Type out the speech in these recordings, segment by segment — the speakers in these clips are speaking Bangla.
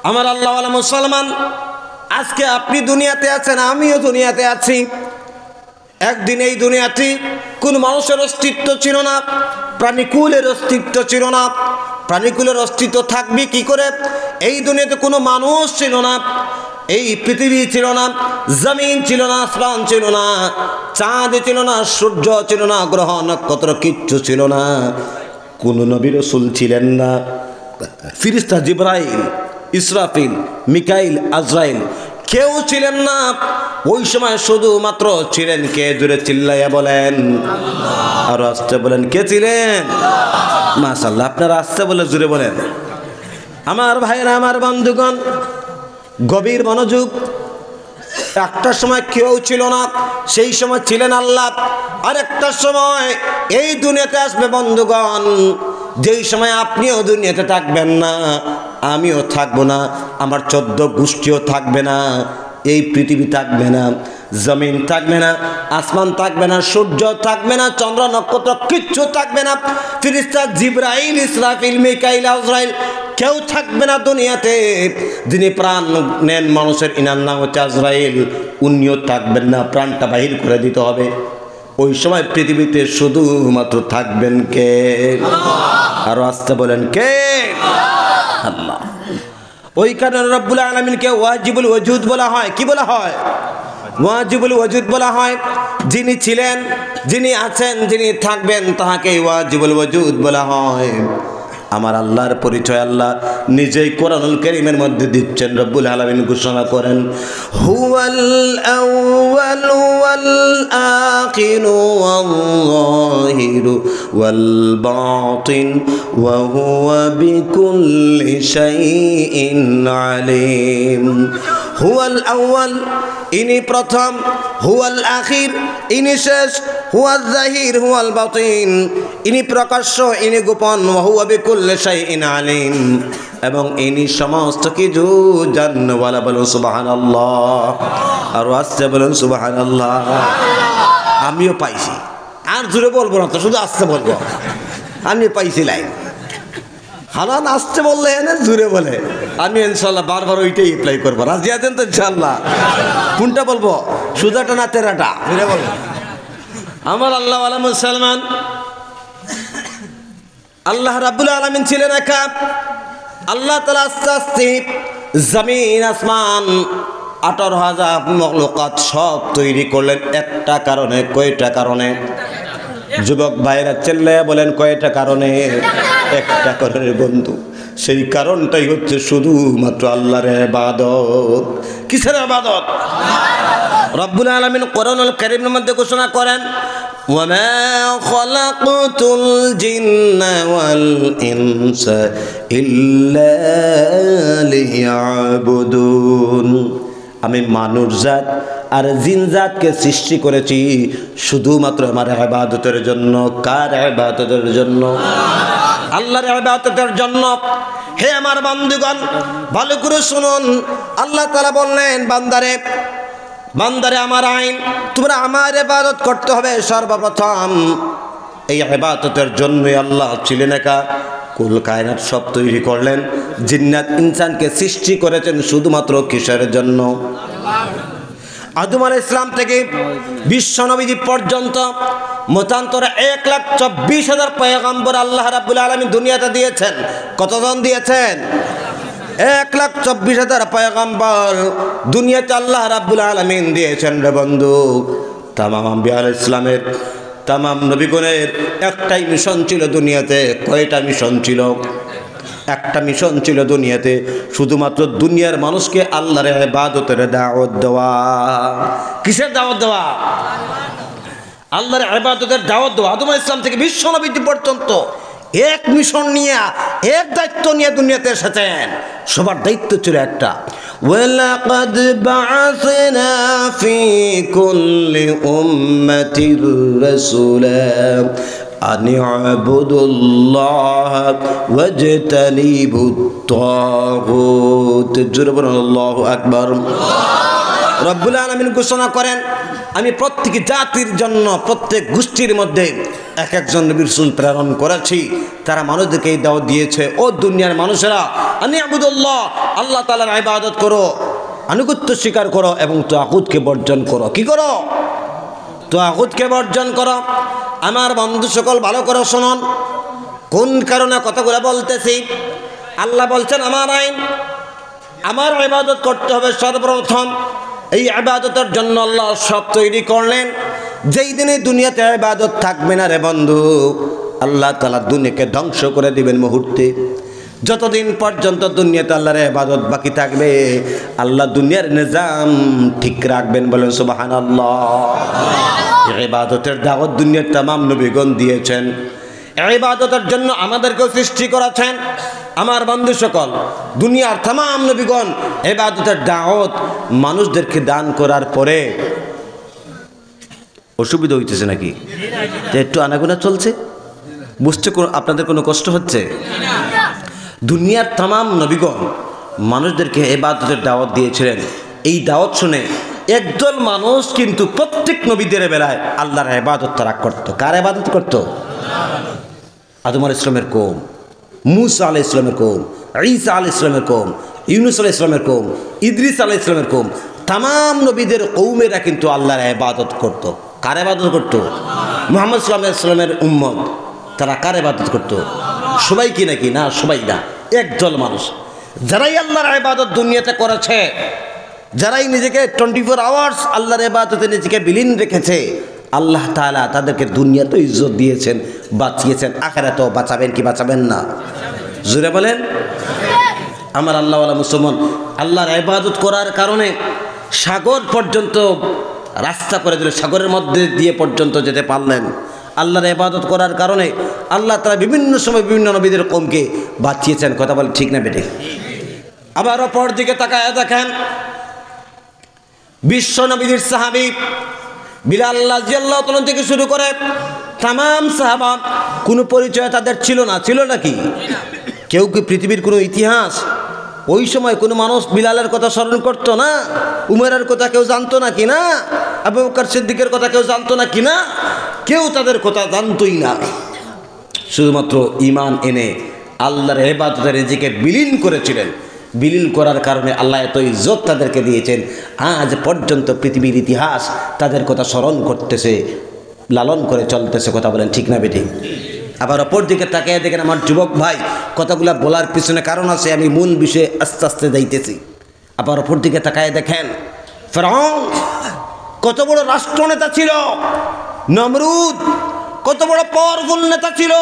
আমার আল্লাহওয়ালা মুসলমান, আজকে আপনি দুনিয়াতে আছেন, আমিও দুনিয়াতে আছি। একদিন এই দুনিয়াতে কোন মানুষের অস্তিত্ব ছিল না, প্রাণীকুলের অস্তিত্ব ছিল না। প্রাণীকুলের অস্তিত্ব থাকবে কি করে? এই দুনিয়াতে কোনো মানুষ ছিল না, এই পৃথিবী ছিল না, জমিন ছিল না, আসমান ছিল না, চাঁদ ছিল না, সূর্য ছিল না, গ্রহ নক্ষত্র কিচ্ছু ছিল না। কোন নবী রাসূল ছিলেন না। ফেরেশতা জিবরাইল, ইসরাফিল, মিকাইল, আজরাইল কেউ ছিলেন না। ওই সময় শুধুমাত্র ছিলেন কে? জোরে চিল্লাইয়া বলেন, আর আস্তে বলেন, কে ছিলেন? মাশাআল্লাহ, আপনারা আস্তে বলে জোরে বলেন। আমার ভাইরা, আমার বন্ধুগণ, গভীর মনোযোগ। একটা সময় কেউ ছিল না, সেই সময় ছিলেন আল্লাহ। আর একটা সময় এই দুনিয়াতে আসবে বন্ধুগণ, যেই সময় আপনিও দুনিয়াতে থাকবেন না, আমিও থাকবো না, আমার 14 গোষ্ঠীও থাকবে না, এই পৃথিবী থাকবে না, জমিন থাকবে না, আসমান থাকবে না, সূর্য থাকবে না, চন্দ্র নক্ষত্র কিচ্ছু থাকবে না। ফেরেশতা জিবরাইল, ইসরাফিল, মিকাইল, আজরাইল কেউ থাকবে না দুনিয়াতে। যিনি প্রাণ নেন মানুষের, ইনার নাম হচ্ছে আজরাইল, উনিও থাকবেন না, প্রাণটা বাহির করে দিতে হবে। ওই সময় পৃথিবীতে শুধুমাত্র থাকবেন কে? আরো আসতে বলেন, কে? আল্লাহ। ওই কারণে রব্বুল আলামিনকে ওয়াজিবুল ওজুদ বলা হয়। কি বলা হয়? ওয়াজিবুল ওজুদ বলা হয়। যিনি ছিলেন, যিনি আছেন, যিনি থাকবেন, তাহাকে ওয়াজিবুল ওজুদ বলা হয়। আমার আল্লাহর পরিচয় আল্লাহ নিজেই কোরআনুল কারীমের মধ্যে দিচ্ছেন। রব্বুল আলামিন ঘোষণা করেন, হুয়াল আউয়ালু ওয়াল আখিরু ওয়াল যাহিরু ওয়াল বাতিন ওয়া হুয়া বিকুল্লি শাইইন আলিম। হুয়াল আউয়াল, ইনি প্রথম, হুয়াল আখির, ইনি শেষ, হুয়াল যাহির, হুয়াল বাতিন, ইনি প্রকাশ্য, ইনি গোপন, ওয়া হুয়া বিকুল্লি শাইইন আলিম, এবং ইনি সমস্ত কিছু জাননেওয়ালা। বলুন সুবহানাল্লাহ, আর আস্তে বলুন সুবহানাল্লাহ। আমিও পাইছি, আর জোরে বলবো না তো, শুধু আস্তে বলবো। আমি পাইছি লাইন। হালান আসতে বললে এনে জুড়ে বলে, আমি ইনশাল্লাহ বারবার ওইটাই অ্যাপ্লাই করবো। রাজি আছেন তো ইনশাল্লাহ? কোনটা বলবো, সুদাটা না তেরাটা? জুড়ে বলবো। আমার আল্লাহ ওয়ালা মুসলমান, আল্লাহ রাব্বুল আলামিন ছিলেন একা। আল্লাহ তাআলা আস্তে আস্তে জমিন, আসমান, 18,000 মখলুকাত সব তৈরি করলেন একটা কারণে। কয়টা কারণে? যুবক ভাইরা চিল্লায়া বলেন, কয়টা কারণে? একটা কারণে বন্ধু। সেই কারণটাই হচ্ছে শুধুমাত্র আল্লাহর ইবাদত। কিসের ইবাদত? রব্বুল আলামিন কোরআনুল কারীমের মধ্যে ঘোষণা করেন, ওয়ামা খালাকতুল জিন্না ওয়াল ইনসা ইল্লা লিয়াবুদুন। আমি মানুষ জাত আর জিন জাতকে সৃষ্টি করেছি শুধুমাত্র আমার ইবাদতের জন্য। কার ইবাদতের জন্য? আল্লাহর ইবাদতের জন্য। হে আমার বন্ধুগণ, ভালো করে শুনুন। আল্লাহ তাআলা বললেন, বান্দারে, বান্দারে আমার আইন, তোমরা আমার ইবাদত করতে হবে সর্বপ্রথম। এই ইবাদতের জন্যই আল্লাহ ছিলেন একা। কুল কায়নাত সব তৈরি করলেন, জিন্নাত ইনসানকে সৃষ্টি করেছেন শুধুমাত্র কিসের জন্য? আদম আলাইহিস সালাম থেকে বিশ্ব নবী পর্যন্ত মতান্তরে 1,24,000 পয়গম্বর আল্লাহ রাব্বুল আলামিন দুনিয়াতে দিয়েছেন। কতজন দিয়েছেন? 1,24,000 পয়গম্বর দুনিয়াতে আল্লাহ রাব্বুল আলামিন দিয়েছেন রে বন্ধু। তামাম আম্বিয়া আলাইহিস সালামের, তামাম নবীগণের একটাই মিশন ছিল দুনিয়াতে। কয়টা মিশন ছিল? একটা মিশন ছিল দুনিয়াতে, শুধুমাত্র দুনিয়ার মানুষকে আল্লাহর ইবাদতের দাওয়াত দেওয়া। কিসের দাওয়াত দেওয়া? আল্লাহর ইবাদতের দাওয়াত দেওয়া। আদম আলাইহিস সালাম থেকে বিশ্ব নবী পর্যন্ত এক মিশন নিয়ে, এক দায়িত্ব নিয়ে দুনিয়াতে এসেছেন। সবার দায়িত্ব ছিল একটা, ওয়ালাকাদ বাআসনা ফি কুল্লি উম্মাতির রাসূলা আনি'বুদুল্লাহ ওয়াজতানিবুত তাগুত। জোরে বলুন আল্লাহু আকবার। রব্বুল আলামিন ঘোষণা করেন, আমি প্রত্যেক জাতির জন্য প্রত্যেক গোষ্ঠীর মধ্যে এক একজন নবী রাসূল প্রেরণ করেছি। তারা মানুষদেরকে এই দাওয়াত দিয়েছে, ও দুনিয়ার মানুষেরা, আনি আবুদুল্লাহ, আল্লাহ তাআলার ইবাদত করো, আনুগত্য স্বীকার করো এবং তাগুতকে বর্জন করো। কি করো? তাগুতকে বর্জন করো। আমার বন্ধু সকল ভালো করে শুনুন, কোন কারণে কথাগুলো বলতেছি। আল্লাহ বলছেন আমার আইন, আমার ইবাদত করতে হবে সর্বপ্রথম। এই ইবাদতের জন্য আল্লাহ সব তৈরি করলেন। যেই দিনে দুনিয়াতে ইবাদত থাকবে না রে বন্ধু, আল্লাহ তাআলা দুনিয়াকে ধ্বংস করে দিবেন মুহূর্তে। যতদিন পর্যন্ত দুনিয়াতে আল্লাহর ইবাদত বাকি থাকবে, আল্লাহ দুনিয়ার নিজাম ঠিক রাখবেন। বলেন সুবহানাল্লাহ। ইবাদতের দাওয়াত দুনিয়ার तमाम নবীগণ দিয়েছেন। ইবাদতের জন্য আমাদেরকেও সৃষ্টি করেছেন। আমার বন্ধু সকল, দুনিয়ার तमाम নবীগণ ইবাদতের দাওয়াত মানুষদেরকে দান করার পরে অসুবিধা হইতেছে নাকি? একটু আনাগোনা চলছে, বুঝতে আপনাদের কোনো কষ্ট হচ্ছে? দুনিয়ার तमाम নবীগণ মানুষদেরকে ইবাদতের দাওয়াত দিয়েছিলেন। এই দাওয়াত শুনে একদল মানুষ কিন্তু প্রত্যেক নবীদের বেলায় আল্লাহর ইবাদত তারা করত। কার ইবাদত করত? আদম আলাইহিস সালামের কওম, মূসা আলাইহিস সালামের কওম, ঈসা আলাইহিস সালামের কওম, ইউনূস আলাইহিস সালামের কওম, ইদ্রিস আলাইহিস সালামের কওম, तमाम নবীদের কওমেরা কিন্তু আল্লাহর ইবাদত করত। কার ইবাদত করত? মুহাম্মদ সাল্লাল্লাহু আলাইহি ওয়াসাল্লামের উম্মত। তারা কার ইবাদত করত? সবাই কি নাকি? না, সবাই না, একদল মানুষ যারাই আল্লাহর ইবাদত দুনিয়াতে করেছে, যারাই নিজেকে 24 আওয়ার্স আল্লাহর ইবাদতে নিজেকে বিলীন রেখেছে, আল্লাহ তাআলা তাদেরকে দুনিয়াতে ইজ্জত দিয়েছেন, বাঁচিয়েছেন। আখিরাতেও বাঁচাবেন কি বাঁচাবেন না? জোরে বলেন। আমার আল্লাহওয়ালা মুসলমান আল্লাহর ইবাদত করার কারণে সাগর পর্যন্ত রাস্তা করে দিল, সাগরের মধ্যে দিয়ে পর্যন্ত যেতে পারলেন। আল্লাহর ইবাদত করার কারণে আল্লাহ তাআলা বিভিন্ন সময় বিভিন্ন নবীদের কওমকে বাঁচিয়েছেন। কথা বলে ঠিক না বেঠিক? আবার অপর দিকে তাকায় দেখেন, বিশ্ব নবীর সাহাবী বিলাল রাদিয়াল্লাহু তাআলা থেকে শুরু করে तमाम সাহাবা, কোনো পরিচয় তাদের ছিল না। ছিল নাকি? কেউ কি পৃথিবীর কোনো ইতিহাস ওই সময় কোনো মানুষ বিলালের কথা স্মরণ করতো না? উমরের কথা কেউ জানতো না কি না? আবু বকর সিদ্দিকের কথা কেউ জানতো না কি না? কেউ তাদের কথা জানতোই না। শুধুমাত্র ঈমান এনে আল্লাহর ইবাদতে নিজেকে বিলীন করেছিলেন। বিলীন করার কারণে আল্লাহ এত ইজ্জত তাদেরকে দিয়েছেন। আজ পর্যন্ত পৃথিবীর ইতিহাস তাদের কথা স্মরণ করতেছে, লালন করে চলতেছে। কথা বলেন ঠিক না বেঠিক? আবার অপর দিকে তাকিয়ে দেখেন আমার যুবক ভাই, কথাগুলা বলার পিছনে কারণ আছে, আমি মূল বিষয়ে আস্তে আস্তে যাইতেছি। আবার অপর দিকে তাকিয়ে দেখেন ফিরআউন কত বড় রাষ্ট্রনেতা ছিল, নমরুদ কত বড় পাওয়ারফুল নেতা ছিল,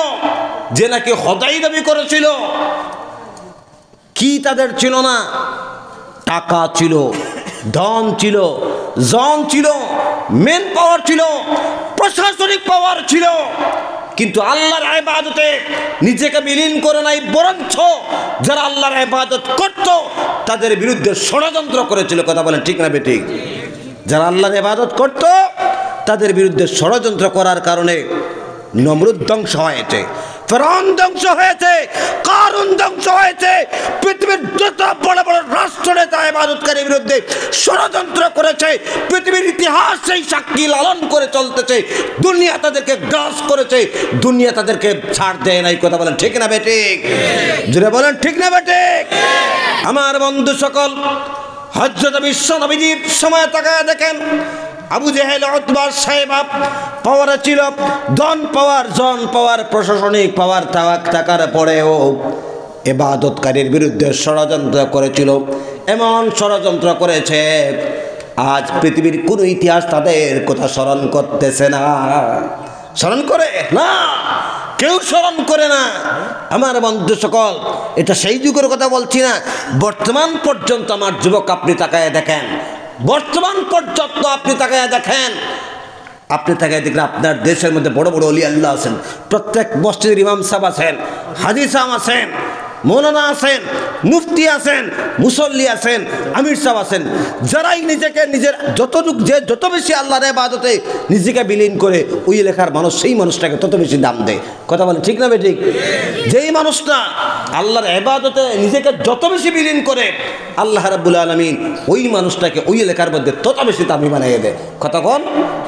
যে নাকি খোদাই দাবি করেছিল। কি তাদের ছিল না? টাকা ছিল, ধন ছিল, জন ছিল, মেন পাওয়ার ছিল, প্রশাসনিক পাওয়ার ছিল, কিন্তু আল্লাহর ইবাদতে নিজেকে বিলীন করে নাই। বরঞ্চ যারা আল্লাহর ইবাদত করত তাদের বিরুদ্ধে ষড়যন্ত্র করেছিল। কথা বলেন ঠিক না বেঠিক? যারা আল্লাহর ইবাদত করত তাদের বিরুদ্ধে ষড়যন্ত্র করার কারণে নমরুদ ধ্বংস হয়েছে, ফিরআউন ধ্বংস হয়েছে, কারুন ধ্বংস হয়েছে। পৃথিবীর যত বড় বড় রাষ্ট্রনেতা ইবাদতকারীর বিরুদ্ধে ষড়যন্ত্র করেছে। পৃথিবীর ইতিহাস সেই সাক্ষী লালন করে চলতেছে। দুনিয়া তাদেরকে গ্রাস করেছে, দুনিয়া তাদেরকে ছাড় দেয় নাই। কথা বলেন ঠিক না বেঠিক? জোরে বলেন ঠিক না বেঠিক? আমার বন্ধু সকল, হযরত বিশ্ব নবীজির সময় তাকায় দেখেন, আবু জেহেল, উতবা, সাইবা পাওয়ার ছিল, ধন পাওয়ার, জন পাওয়ার, প্রশাসনিক পাওয়ার থাকার পরেও ইবাদতকারীর বিরুদ্ধে ষড়যন্ত্র করেছিল। এমন ষড়যন্ত্র করেছে আজ পৃথিবীর কোনো ইতিহাস তাদের কথা স্মরণ করতেছে না। স্মরণ করে না, কেউ স্মরণ করে না। আমার বন্ধু সকল, এটা সেই যুগের কথা বলছি না, বর্তমান পর্যন্ত আমার যুবক আপনি তাকায় দেখেন, বর্তমান পর্যন্ত আপনি তাকায় দেখেন, আপনি তাকায় দেখেন আপনার দেশের মধ্যে বড় বড় ওলি আল্লাহ আছেন, প্রত্যেক মসজিদের ইমাম সাহেব আছেন, হাজী সাহেব আছেন, মৌলানা আছেন, মুফতি আছেন, মুসল্লি আছেন, আমির সাহেব আছেন, যারাই নিজেকে নিজের যত বেশি আল্লাহর ইবাদতে নিজেকে বিলীন করে ওই এলাকার মানুষ সেই মানুষটাকে তত বেশি দাম দেয়। কথা বলেন ঠিক না বেঠিক? যেই মানুষটা আল্লাহর ইবাদতে নিজেকে যত বেশি বিলীন করে আল্লাহ রাব্বুল আলামিন ওই মানুষটাকে ওই এলাকার মধ্যে তত বেশি দামি বানিয়ে দেয়। কথা কোন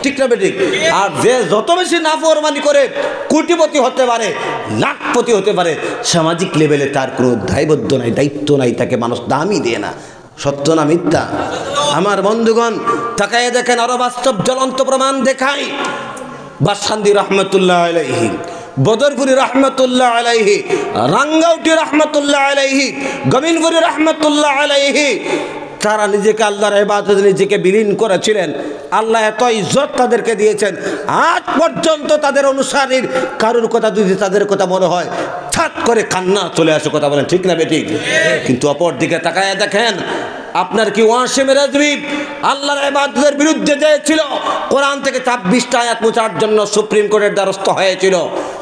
ঠিক না বেঠিক? আর যে যত বেশি নাফরমানি করে কোটিপতি হতে পারে, লাখপতি হতে পারে, সামাজিক লেভেলে তার কোনো দায়বদ্ধ নাই, দায়িত্ব নাই, তাকে মানুষ দামই দেয় না। সত্য না মিথ্যা? আমার বন্ধুগণ, তাকায় দেখেন, আরো বাস্তব জ্বলন্ত প্রমাণ দেখাই। বাসখান্দি রহমতুল্লাহ আলাইহি, বদরপুরি রহমতুল্লাহ আলাইহি, রাঙ্গাউটি রহমতুল্লাহ আলাইহি, গমিনপুরি রহমতুল্লাহ আলাইহি, তারা নিজেকে আল্লাহর ইবাদতে নিজেকে বিলীন করেছিলেন। আল্লাহ এত ইজ্জত তাদেরকে দিয়েছেন, আজ পর্যন্ত তাদের অনুসারীর কারোর কথা যদি তাদের কথা মনে হয় ছাট করে কান্না চলে আসে। কথা বলেন ঠিক না বেঠিক? কিন্তু অপর দিকে তাকায় দেখেন, আপনার কি ওয়াসিম রাজভী আল্লাহর ইবাদতের বিরুদ্ধে যেছিল, কোরআন থেকে 26টা আয়াত মোছার জন্য সুপ্রিম কোর্টের দ্বারস্থ হয়েছিল।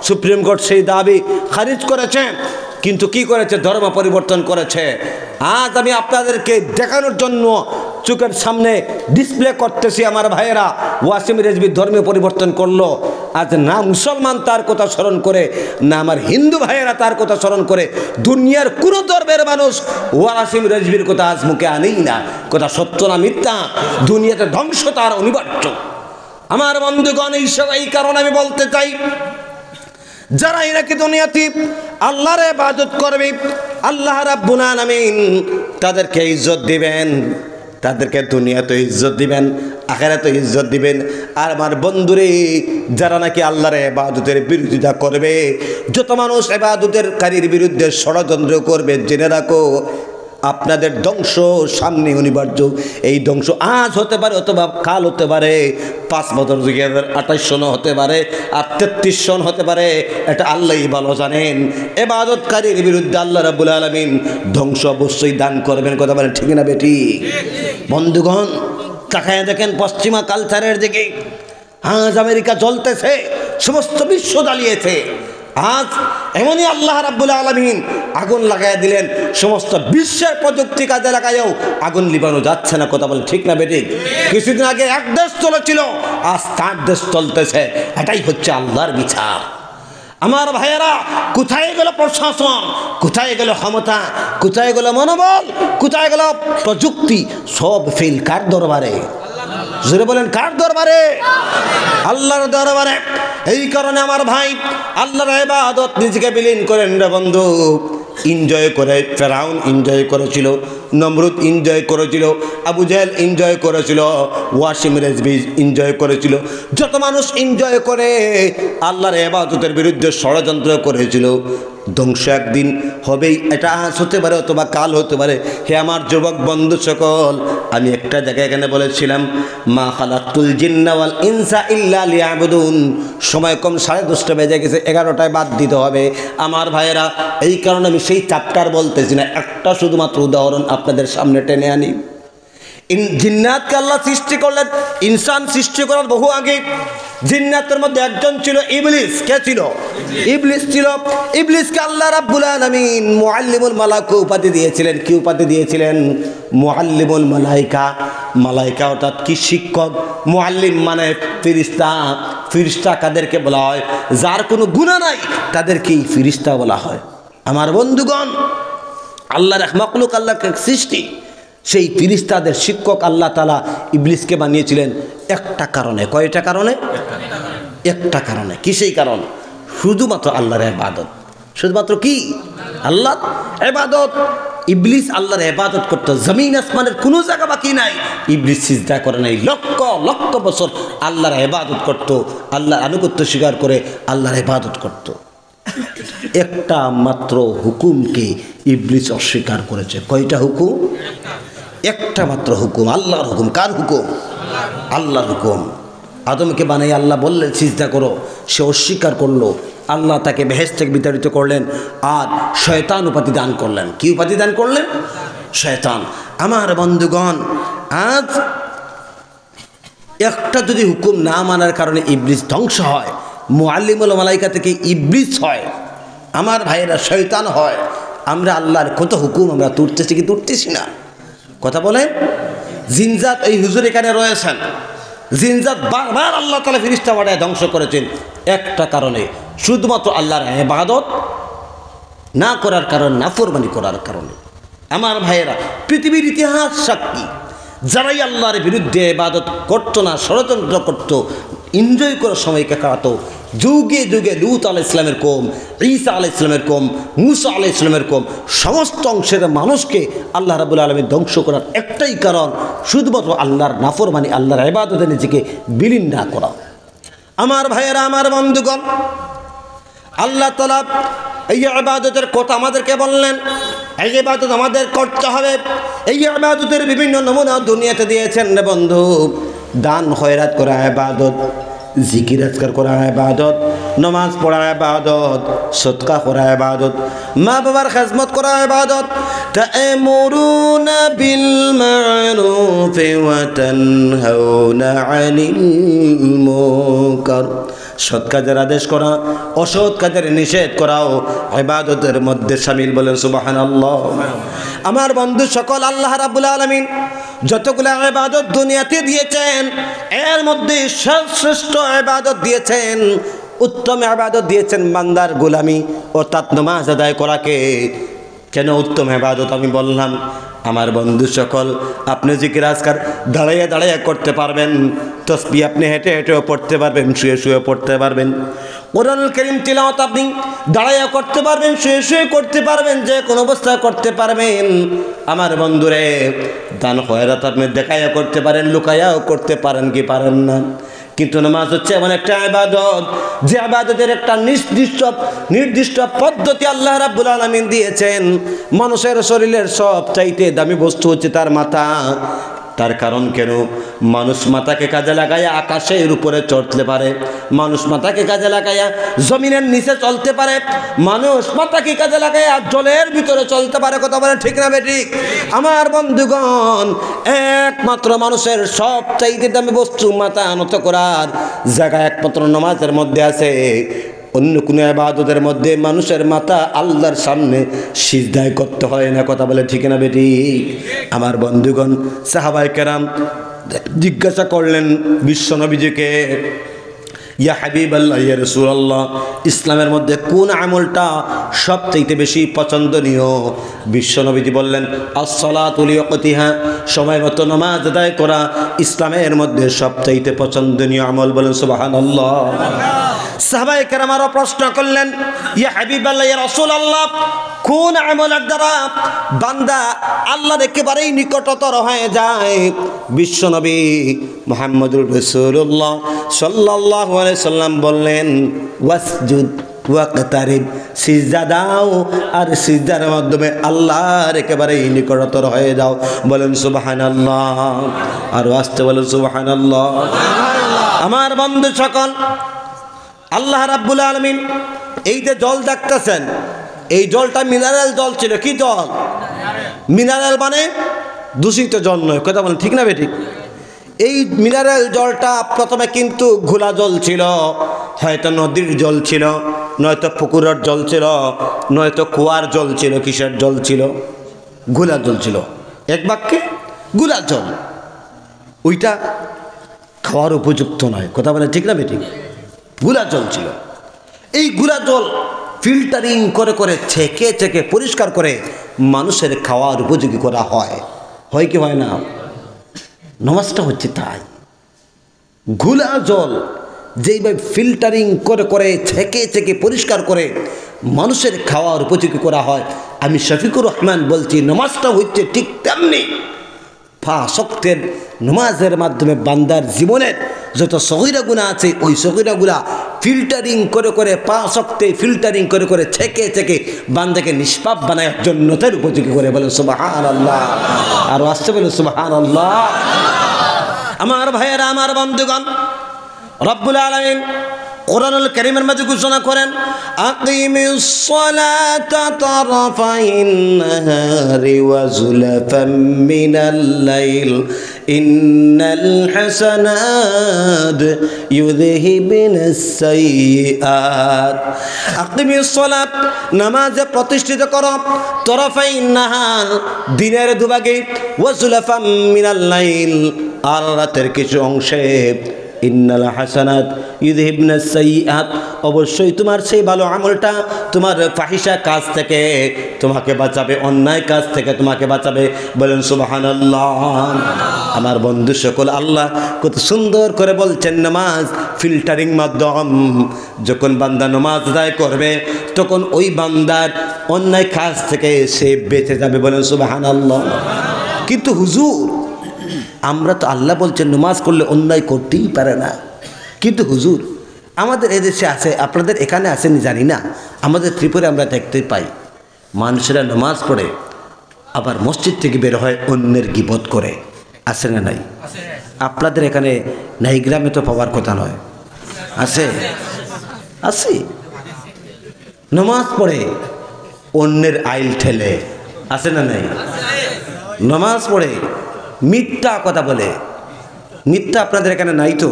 সুপ্রিম কোর্ট সেই দাবি খারিজ করেছে, কিন্তু কি করেছে? ধর্ম পরিবর্তন করেছে। আজ আমি আপনাদেরকে দেখানোর জন্য চোখের সামনে ডিসপ্লে করতেছি, আমার ভাইয়েরা ওয়াসিম রেজভী ধর্মীয় পরিবর্তন করলো। আজ না মুসলমান তার কথা স্মরণ করে, না আমার হিন্দু ভাইয়েরা তার কথা স্মরণ করে, দুনিয়ার কোন ধর্মের মানুষ ওয়াসিম রেজভীর কথা আজ মুখে আনেই না। কথা সত্য না মিথ্যা? দুনিয়াতে ধ্বংস তার অনিবার্য। আমার বন্ধুগণ, এই কারণে আমি বলতে চাই, যারা এরাকে দুনিয়াতে আল্লাহর ইবাদত করবে, আল্লাহ রাব্বুল আলামিন তাদেরকে ইজ্জত দিবেন, তাদেরকে দুনিয়াতে ইজ্জত দিবেন, আখিরাতে ইজ্জত দিবেন। আর আমার বন্ধুরে, যারা নাকি আল্লাহর ইবাদতের বিরোধিতা করবে, যত মানুষ ইবাদতের কারীর বিরুদ্ধে ষড়যন্ত্র করবে, জেনে রাখো আপনাদের ধ্বংস সামনে অনিবার্য। এই ধ্বংস আজ হতে পারে, অথবা কাল হতে পারে, 5 বছর 2028 হতে পারে, আর 33 হতে পারে, এটা আল্লাহই ভালো জানেন। ইবাদতকারীর বিরুদ্ধে আল্লাহ রাব্বুল আলামিন ধ্বংস অবশ্যই দান করবেন। কথা বলেন ঠিক না বেটি? বন্ধুগণ, তাকায় দেখেন পশ্চিমা কালচারের দিকে। আজ আমেরিকা জ্বলতেছে, সমস্ত বিশ্ব জ্বালিয়েছে। আজ এমনই আল্লাহ রাব্বুল আলামিন আগুন লাগাই দিলেন, সমস্ত বিশ্বের প্রযুক্তি কাজে লাগাইও আগুন লিবানো যাচ্ছে না। কথা বলেন ঠিক না বেঠিক? কিছুদিন আগে এক দেশ চলেছিল, আজ 4 দেশ চলতেছে। এটাই হচ্ছে আল্লাহর বিচার। আমার ভাইয়েরা, কোথায় গেল প্রশাসন, কোথায় গেল ক্ষমতা, কোথায় গেল মনোবল, কোথায় গেল প্রযুক্তি? সব ফেল কার দরবারে? জোরে বলেন কার দরবারে? আল্লাহর দরবারে। এই কারণে আমার ভাই, আল্লাহর ইবাদত নিজেকে বিলীন করেন রে বন্ধু। এনজয় করে ফেরাউন এনজয় করেছিল, নমরুদ এনজয় করেছিল, আবু জাহেল এনজয় করেছিল, ওয়াসিম রেজভী এনজয় করেছিল। যত মানুষ এনজয় করে আল্লাহর ইবাদতের বিরুদ্ধে ষড়যন্ত্র করেছিল, ধ্বংস একদিন হবেই। এটা আজ হতে পারে, অথবা কাল হতে পারে। হে আমার যুবক বন্ধু সকল, আমি একটা জায়গায় এখানে বলেছিলাম, মা খালাকতুল জিন্না ওয়াল ইনসা ইল্লা লিয়াবুদুন। সময় কম, 10:30 বেজে গেছে, 11টায় বাদ দিতে হবে। আমার ভাইয়েরা, এই কারণে আমি সেই চ্যাপ্টার বলতেছি না, একটা শুধুমাত্র উদাহরণ আপনাদের সামনে টেনে আনি। জিন্নাতকে আল্লাহ সৃষ্টি করলেন, ইনসান সৃষ্টি করার বহু আগে। জিন্নাতের মধ্যে একজন ছিল ইবলিস। কে ছিল? ইবলিস ছিল। ইবলিসকে আল্লাহ রাব্বুল আলামিন মুআল্লিমুল মালাইকা উপাধি দিয়েছিলেন। কি উপাধি দিয়েছিলেন? মুআল্লিমুল মালাইকা। মালাইকা অর্থাৎ কি? শিক্ষক। মুআল্লিম মানে ফেরেশতা। ফেরেশতা কাদেরকে বলা হয়? যার কোনো গুনাহ নাই তাদেরকেই ফেরেশতা বলা হয়। আমার বন্ধুগণ, আল্লাহর মাখলুক, আল্লাহর সৃষ্টি, সেই ফেরেশতাদের শিক্ষক আল্লাহ তাআলা ইবলিসকে বানিয়েছিলেন একটা কারণে। কয়টা কারণে? একটা কারণে। কি সেই কারণ? শুধুমাত্র আল্লাহর ইবাদত। শুধুমাত্র কি? আল্লাহর ইবাদত। ইবলিস আল্লাহর ইবাদত করত, জমিন আসমানের কোনো জায়গা বাকি নাই ইবলিস সিজদা করে নাই। লক্ষ লক্ষ বছর আল্লাহর ইবাদত করত, আল্লাহর আনুগত্য স্বীকার করে আল্লাহর ইবাদত করত। একটা মাত্র হুকুমকে ইবলিস অস্বীকার করেছে। কয়টা হুকুম? একটা মাত্র হুকুম, আল্লাহর হুকুম। কার হুকুম? আল্লাহর হুকুম। আদমকে বানাই আল্লাহ বললেন সিজদা করো, সে অস্বীকার করলো। আল্লাহ তাকে বেহেশত থেকে বিতাড়িত করলেন, আর শয়তান উপাধি দান করলেন। কি উপাধি দান করলেন? শয়তান। আমার বন্ধুগণ, আজ একটা যদি হুকুম না মানার কারণে ইবলিস ধ্বংস হয়, মুআল্লিমুল মালাইকা থেকে ইবলিস হয়, আমার ভাইয়েরা শয়তান হয়, আমরা আল্লাহর কত হুকুম আমরা তুলতেছি কি তুলতেছি না? কথা বলেন। জিনজাত, এই হুজুর এখানে রয়েছেন, জিনজাত বারবার আল্লাহ তাআলা ফেরেশতা পাঠায় ধ্বংস করেছেন একটা কারণে, শুধুমাত্র আল্লাহর ইবাদত না করার কারণে, নাফরমানি করার কারণে। আমার ভাইয়েরা, পৃথিবীর ইতিহাস সাক্ষী, যারাই আল্লাহর বিরুদ্ধে ইবাদত করতো না, ষড়যন্ত্র করতো, এনজয় করার সময়কে কাটাতো, যুগে যুগে লূত আলাইহিস ইসলামের কওম, ঈসা আলাইহিস ইসলামের কওম, মূসা আলাইহিস ইসলামের কওম, সমস্ত অংশের মানুষকে আল্লাহ রাব্বুল আলামিন ধ্বংস করার একটাই কারণ, শুধুমাত্র আল্লাহর নাফরমানি, আল্লাহর ইবাদতে নিজেকে বিলীন না করা। আমার ভাইয়েরা, আমার বন্ধুগণ, আল্লাহ তাআলা এই ইবাদতের কথা আমাদেরকে বললেন, এই ইবাদত আমাদের করতে হবে। এই ইবাদতের বিভিন্ন নমুনা দুনিয়াতে দিয়েছেন রে বন্ধু। দান খয়রাত করা ইবাদত, জিকির আজকার করা ইবাদত, নামাজ পড়া ইবাদত, সদকা করা ইবাদত, মা বাবার খেদমত করা ইবাদত। তা'মুরুনা বিল মা'রুফ ওয়া তানহাউনা আনিল মুনকার, সৎ কাজের আদেশ করা, অসৎ কাজের নিষেধ করাও ইবাদতের মধ্যে শামিল। বলেন সুবহানাল্লাহ। আমার বন্ধু সকল, আল্লাহ রাব্বুল আলামিন যতগুলো ইবাদত দুনিয়াতে দিয়েছেন, এর মধ্যে সর্বশ্রেষ্ঠ ইবাদত দিয়েছেন, উত্তম ইবাদত দিয়েছেন বান্দার গোলামি অর্থাৎ নামাজ আদায় করাকে। কেন উত্তম ইবাদত আমি বললাম? আমার বন্ধু সকল, আপনি জিকির আজকার দাঁড়াইয়া দাঁড়াইয়া করতে পারবেন, তসবিহ আপনি হেঁটে হেঁটেও পড়তে পারবেন, শুয়ে শুয়ে পড়তে পারবেন, কোরআনুল কারীম তিলাওয়াত আপনি দাঁড়াইয়া করতে পারবেন, শুয়ে শুয়ে করতে পারবেন, যে কোনো অবস্থায় করতে পারবেন। আমার বন্ধুরে, দান খয়রাত আপনি দেখাইয়া করতে পারেন, লুকাইয়াও করতে পারেন, কি পারেন না? কিন্তু নামাজ হচ্ছে এমন একটা ইবাদত, যে ইবাদতের একটা নির্দিষ্ট পদ্ধতি আল্লাহ রাব্বুল আলামিন দিয়েছেন। মানুষের শরীরের সব চাইতে দামি বস্তু হচ্ছে তার মাথা। তার কারণ কেন? মানুষ মাথাকে কাজে লাগাইয়া আকাশের উপরে চড়তে পারে, মানুষ মাথাকে কাজে লাগাইয়া জমিনের নিচে চলতে পারে, মানুষ মাথাকে কাজে লাগাইয়া জলের ভিতরে চলতে পারে। কথা বলে ঠিক না বেঠিক? আমার বন্ধুগণ, একমাত্র মানুষের সব চাইতে দামি বস্তু মাথা নত করার জায়গা একমাত্র নামাজের মধ্যে আছে। অন্য কোনো ইবাদতের মধ্যে মানুষের মাথা আল্লাহর সামনে সিজদায় করতে হয় না। কথা বলে ঠিক না বেঠিক? আমার বন্ধুগণ, সাহাবায়ে কেরাম জিজ্ঞাসা করলেন বিশ্বনবীজিকে, ইয়া হাবিবাল্লাহ, ইয়া রাসূলুল্লাহ, ইসলামের মধ্যে কোন আমলটা সবচেয়ে বেশি পছন্দনীয়? বিশ্বনবীজি বললেন, আস-সালাতু লিওয়াক্তিহা, সময় মতো নামাজ আদায় করা ইসলামের মধ্যে সবচেয়ে পছন্দনীয় আমল। বলেন সুবহানাল্লাহ। সাহাবায়ে কেরাম আরো প্রশ্ন করলেন, ইয়া হাবিবাল্লাহ, ইয়া রাসূলুল্লাহ, কোন আমলের দ্বারা বান্দা আল্লাহর একেবারেই নিকটতর হয়ে যায়? বিশ্বনবী মুহাম্মদুর রাসূলুল্লাহ সাল্লাল্লাহু আলাইহি সাল্লাম বললেন, ওয়াসজুদ ওয়াকতারিব, সিজদা দাও আর সিজদার মাধ্যমে আল্লাহর একেবারেই নিকটতর হয়ে যাও। বলেন সুবহানাল্লাহ। আর আসতে বলেন সুবহানাল্লাহ। আমার বন্ধু সকল, আল্লাহ রাব্বুল আলামিন এই যে জল দেখতেছেন, এই জলটা মিনারেল জল ছিল। কি জল? মিনারেল মানে দূষিত জল নয়। কথা বলেন ঠিক না বেঠিক? এই মিনারেল জলটা প্রথমে কিন্তু ঘোলা জল ছিল, হয়তো নদীর জল ছিল, নয়তো পুকুরের জল ছিল, নয়তো কুয়ার জল ছিল। কিসের জল ছিল? ঘোলা জল ছিল। এক বাক্যে ঘোলা জল। ওইটা খাওয়ার উপযুক্ত নয়। কথা বলেন ঠিক না বেঠিক? ঘোলা জল ছিল। এই ঘোলা জল ফিল্টারিং করে করে ছেঁকে ছেঁকে পরিষ্কার করে মানুষের খাওয়ার উপযোগী করা হয়। হয় কি হয় না? নামাজটা হচ্ছে তাই। ঘোলা জল যেইভাবে ফিল্টারিং করে করে ছেঁকে ছেঁকে পরিষ্কার করে মানুষের খাওয়ার উপযোগী করা হয়, আমি শফিকুর রহমান বলছি, নামাজটা হচ্ছে ঠিক তেমনি। পাঁচ ওয়াক্তের নামাজের মাধ্যমে বান্দার জীবনের যত সগীরা গুনাহ আছে, ওই সগীরা গুনাহ ফিল্টারিং করে করে পাঁচ ওয়াক্তে ফিল্টারিং করে করে ছেঁকে ছেঁকে বান্দাকে নিষ্পাপ বানায় জান্নাতের উপযোগী করে। বলেন সুবহানাল্লাহ। আর আসতে বলেন সুবহানাল্লাহ। আমার ভাইয়েরা, আমার বন্ধুগণ, রব্বুল আলামিন কোরআনুল কারীমের মধ্যে ঘোষণা করেন, আকিমিস সালাতা তারাফাইন নাহারি ওয়া যুলাফাম মিনাল লাইল ইন্নাল হাসানাত ইউযহিবুনাস সাইয়্যাত। আকিমিস সালাত, নামাজে প্রতিষ্ঠিত করো, তারাফাইন নাহার, দিনের দুভাগে, ওয়া যুলাফাম মিনাল লাইল, আর রাতের কিছু অংশে, ইন্নাল হাসানাত ইউযহিবনাস সাইয়্যাত, অবশ্যই তোমার সেই ভালো আমলটা তোমার ফাহিশা কাজ থেকে তোমাকে বাঁচাবে, অন্যায় কাজ থেকে তোমাকে বাঁচাবে। বলেন সুবহানাল্লাহ। আমার বন্ধু সকল, আল্লাহ কত সুন্দর করে বলছেন নামাজ ফিল্টারিং মাধ্যম। যখন বান্দা নামাজ আদায় করবে তখন ওই বান্দার অন্যায় কাজ থেকে সে বেঁচে যাবে। বলেন সুবহানাল্লাহ। কিন্তু হুজুর, আমরা তো আল্লাহ বলছেন নামাজ করলে অন্যায় করতেই পারে না, কিন্তু হুজুর আমাদের এদেশে আছে, আপনাদের এখানে আসেনি জানি না, আমাদের ত্রিপুরা আমরা দেখতে পাই মানুষেরা নামাজ পড়ে আবার মসজিদ থেকে বের হয় অন্যের গীবত করে। আছে না নাই? আপনাদের এখানে নাই, গ্রামে তো পাওয়ার কথা নয়। আছে? আছে। নামাজ পড়ে অন্যের আইল ঠেলে। আছে না নাই? নামাজ পড়ে মিথ্যা কথা বলে। মিথ্যা আপনাদের এখানে নাই তো?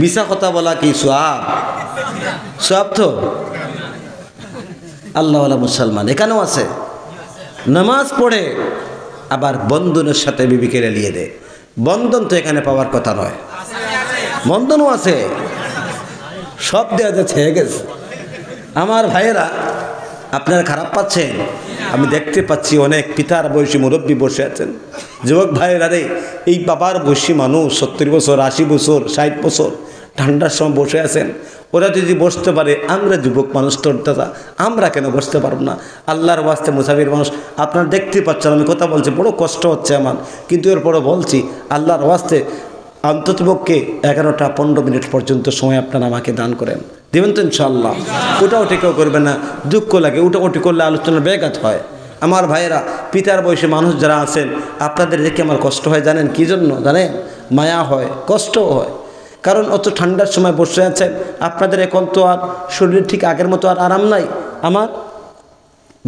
মিশা কথা বলা কি সওয়াব? সওয়াব তো। আল্লাহওয়ালা মুসলমান এখানেও আছে, নামাজ পড়ে আবার বন্ধনের সাথে বিবিকে লেলিয়ে দেয়। বন্ধন তো এখানে পাওয়ার কথা নয়। বন্ধনও আছে, সব দেওয়া যাচ্ছে, হয়ে গেছে। আমার ভাইয়েরা, আপনারা খারাপ পাচ্ছেন? আমি দেখতে পাচ্ছি অনেক পিতার বয়সী মুরব্বী বসে আছেন। যুবক ভাইয়েরা রে, এই বাবার বয়সী মানুষ 70 বছর, 80 বছর, 60 বছর ঠান্ডার সময় বসে আছেন। ওরা যদি বসতে পারে, আমরা যুবক মানুষ তোর দাদা, আমরা কেন বসতে পারব না? আল্লাহর ওয়াস্তে মুসাফির মানুষ, আপনারা দেখতে পাচ্ছেন আমি কথা বলছি, বড় কষ্ট হচ্ছে আমার, কিন্তু এরপরও বলছি আল্লাহর ওয়াস্তে অন্ততপক্ষে 11টা-15 মিনিট পর্যন্ত সময় আপনারা আমাকে দান করেন। দেবেন তো ইনশাআল্লাহ? ওটাওটি কেউ করবে না, দুঃখ লাগে। ওটাওটি করলে আলোচনার ব্যাঘাত হয়। আমার ভাইয়েরা, পিতার বয়সী মানুষ যারা আছেন, আপনাদের দেখে আমার কষ্ট হয়। জানেন কী জন্য? জানেন? মায়া হয়, কষ্টও হয়। কারণ অত ঠান্ডার সময় বসে আছেন, আপনাদের এখন তো আর শরীর ঠিক আগের মতো আর আরাম নাই। আমার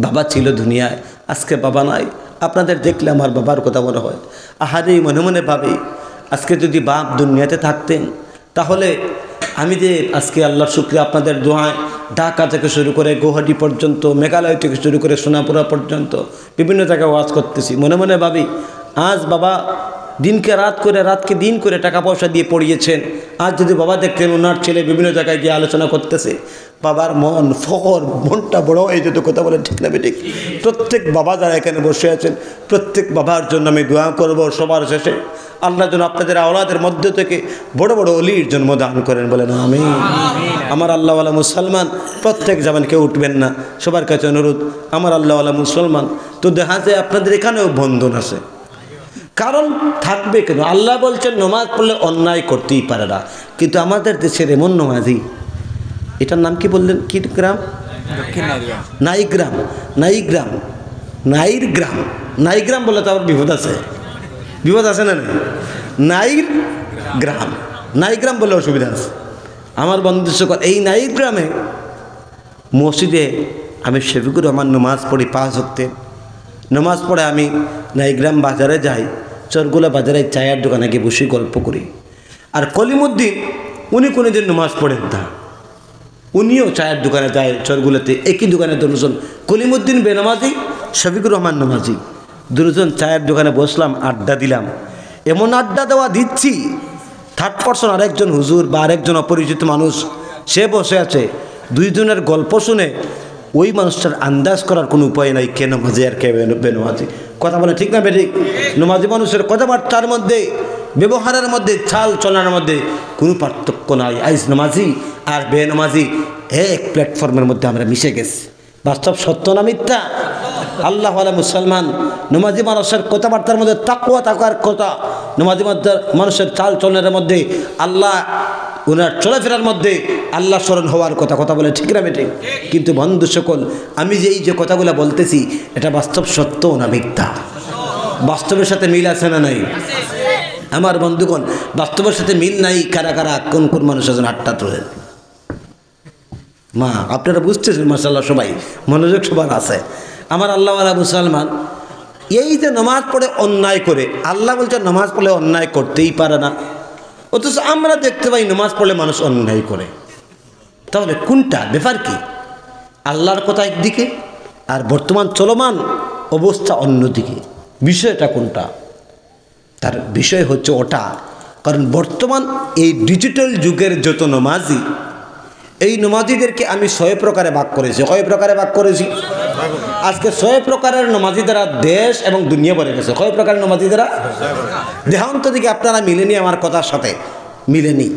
বাবা ছিল দুনিয়ায়, আজকে বাবা নাই। আপনাদের দেখলে আমার বাবার কথা মনে হয়। আহারে, মনে মনে ভাবি আজকে যদি বাপ দুনিয়াতে থাকতেন, তাহলে আমি যে আজকে আল্লাহর শুকরিয়া, আপনাদের দোয়ায় ঢাকা থেকে শুরু করে গুয়াহাটি পর্যন্ত, মেঘালয় থেকে শুরু করে সোনাপুরা পর্যন্ত বিভিন্ন জায়গায় ওয়াজ করতেছি। মনে মনে ভাবি আজ বাবা দিনকে রাত করে, রাতকে দিন করে টাকা পয়সা দিয়ে পড়িয়েছেন। আজ যদি বাবা দেখতেন ওনার ছেলে বিভিন্ন জায়গায় গিয়ে আলোচনা করতেছে, বাবার মন ফখর, মনটা বড় হয়ে যেত। কথা বলে ঠিক না বেঠিক? প্রত্যেক বাবা যারা এখানে বসে আছেন, প্রত্যেক বাবার জন্য আমি দোয়া করব সবার শেষে, আল্লাহ যেন আপনাদের আওলাদের মধ্য থেকে বড় বড় অলির জন্ম দান করেন। বলেন আমিন। আমার আল্লাহওয়ালা মুসলমান, প্রত্যেক যাবেন, কেউ উঠবেন না, সবার কাছে অনুরোধ। আমার আল্লাহওয়ালা মুসলমান, তো দেখা যায় আপনাদের এখানেও বন্ধন আছে। কারণ থাকবে কেন? আল্লাহ বলছেন নামাজ পড়লে অন্যায় করতেই পারে না। কিন্তু আমাদের দেশের এমন নামাজি, এটার নাম কি বললেন? কি গ্রাম? নাইগ্রাম। নাইগ্রাম, নাইর গ্রাম। নাইগ্রাম বলে তো আবার বিপদ আছে। বিপদ আছে না? নাইর গ্রাম, নাইগ্রাম বলে অসুবিধা আছে। আমার বন্ধু সকল, এই নাইগ্রামে মসজিদে আমি শফিকুর রহমান নামাজ পড়ি 5 ওয়াক্তে। নামাজ পড়ে আমি নাইগ্রাম বাজারে যাই, চরগুলা বাজারে চায়ের দোকানে গিয়ে বসে গল্প করি। আর কলিমুদ্দিন, উনি কোনোদিন নামাজ পড়েন না, উনিও চায়ের দোকানে যায় চরগুলাতে। একই দোকানে দুজন, কলিমুদ্দিন বেনামাজি, শফিকুর রহমান নামাজি। দুজন চায়ের দোকানে বসলাম, আড্ডা দিলাম। এমন আড্ডা দেওয়া দিচ্ছি, থার্ড পারসন আরেকজন হুজুর বা আরেকজন অপরিচিত মানুষ সে বসে আছে। দুইজনের গল্প শুনে ওই মানুষটার আন্দাজ করার কোনো উপায় নাই কে নামাজি আর কে বেনামাজি। কথা বলে ঠিক না বেঠিক? নামাজি মানুষের কথাবার্তার মধ্যে, ব্যবহারের মধ্যে, চাল চলার মধ্যে কোনো পার্থক্য নাই। আইজ নামাজি আর বেনামাজি এক প্ল্যাটফর্মের মধ্যে আমরা মিশে গেছি। বাস্তব সত্য না মিথ্যা? আল্লাহওয়ালা মুসলমান, নামাজি মানুষের কথাবার্তার মধ্যে তাকওয়া থাকার কথা, নামাজি মানুষের চাল চলনের মধ্যে, আল্লাহ ওনার চলাফেরার মধ্যে আল্লাহ স্মরণ হওয়ার কথা। কথা বলে ঠিক না বেঠিক? কিন্তু বন্ধু সকল, আমি যে এই যে কথাগুলো বলতেছি, এটা বাস্তব সত্য না মিথ্যা? বাস্তবের সাথে মিল আছে না নাই? আমার বন্ধুগণ, বাস্তবের সাথে মিল নাই কারা কারা, কোন কোন মানুষ আছেন? হাতটা তোলেন। মা, আপনারা বুঝতেছেন মাশাআল্লাহ, সবাই মনোযোগ সবার আছে। আমার আল্লাহওয়ালা মুসলমান, এই যে নামাজ পড়ে অন্যায় করে, আল্লাহ বলছে নামাজ পড়লে অন্যায় করতেই পারে না, অথচ আমরা দেখতে পাই নামাজ পড়লে মানুষ অন্যায় করে। তাহলে কোনটা ব্যাপার কি? আল্লাহর কথা একদিকে আর বর্তমান চলমান অবস্থা অন্যদিকে। বিষয়টা কোনটা? তার বিষয় হচ্ছে ওটা কারণ বর্তমান এই ডিজিটাল যুগের যত নামাজি, এই নামাজিদেরকে আমি 6 প্রকারে ভাগ করেছি। কয় প্রকারে ভাগ করেছি? আজকে 6 প্রকারের নামাজি দ্বারা দেশ এবং দুনিয়া ভরে গেছে। কয় প্রকারের নামাজি দ্বারা? দেহান্ত দিকে আপনারা মিলেনি, আমার কথার সাথে মিলেনি।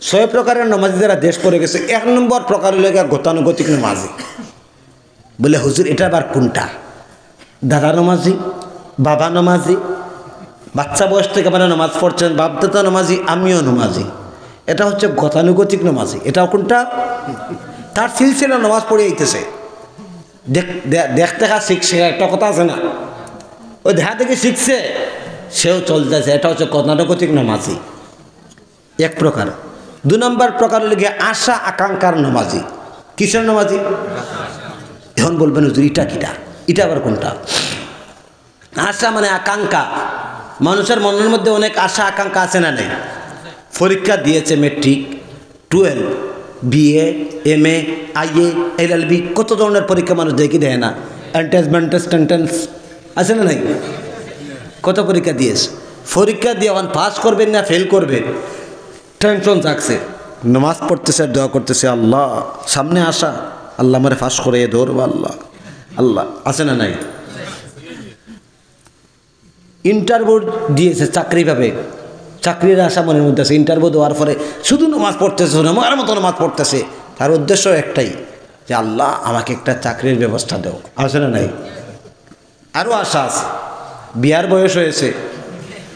6 প্রকারের নামাজি দ্বারা দেশ পড়ে গেছে। 1 নম্বর প্রকার হলো গতানুগতিক নামাজি। বলে হুজুর এটা আবার কোনটা? দাদা নামাজি, বাবা নামাজি, বাচ্চা বয়স থেকে মানে নামাজ পড়ছেন, বাপদাদা নামাজি, আমিও নামাজি। এটা হচ্ছে গতানুগতিক নামাজি। এটা কোনটা? তার সিলসিলা নামাজ পড়ে আইতেছে, দেখতে শিখছে। একটা কথা আছে না, ওই দেখা থেকে শিখছে, সেও চলতেছে। এটা হচ্ছে গতানুগতিক নামাজি, এক প্রকার। 2 নম্বর প্রকার হলে গিয়ে আশা আকাঙ্ক্ষার নামাজি। কিসের নামাজি? এখন বলবেন হুজুর এটা কিটা, এটা আবার কোনটা? আশা মানে আকাঙ্ক্ষা। মানুষের মনের মধ্যে অনেক আশা আকাঙ্ক্ষা আছে না নেই? পরীক্ষা দিয়েছে matric, 12, BA, MA, IA, LLB, কত ধরনের পরীক্ষা মানুষ দেখি দেয় না? এন্ট্রেন্স আছে না নাই? কত পরীক্ষা দিয়েছে। পরীক্ষা দিয়ে এখন পাস করবেন না ফেল করবে, টেনশন থাকছে। নামাজ পড়তেছে, দোয়া করতেছে, আল্লাহ সামনে আসা, আল্লাহ আমারে পাস করে ধরবো, আল্লাহ আল্লাহ। আছে না নাই? ইন্টারভিউ দিয়েছে, চাকরি পাবে, চাকরির আশা মনের মধ্যে আছে। ইন্টারভিউ দেওয়ার পরে শুধু নামাজ পড়তেছে, আমার মতো নামাজ পড়তেছে। তার উদ্দেশ্য একটাই যে আল্লাহ আমাকে একটা চাকরির ব্যবস্থা দেও। আছে না নাই? আরও আশা আছে। বিয়ার বয়স হয়েছে,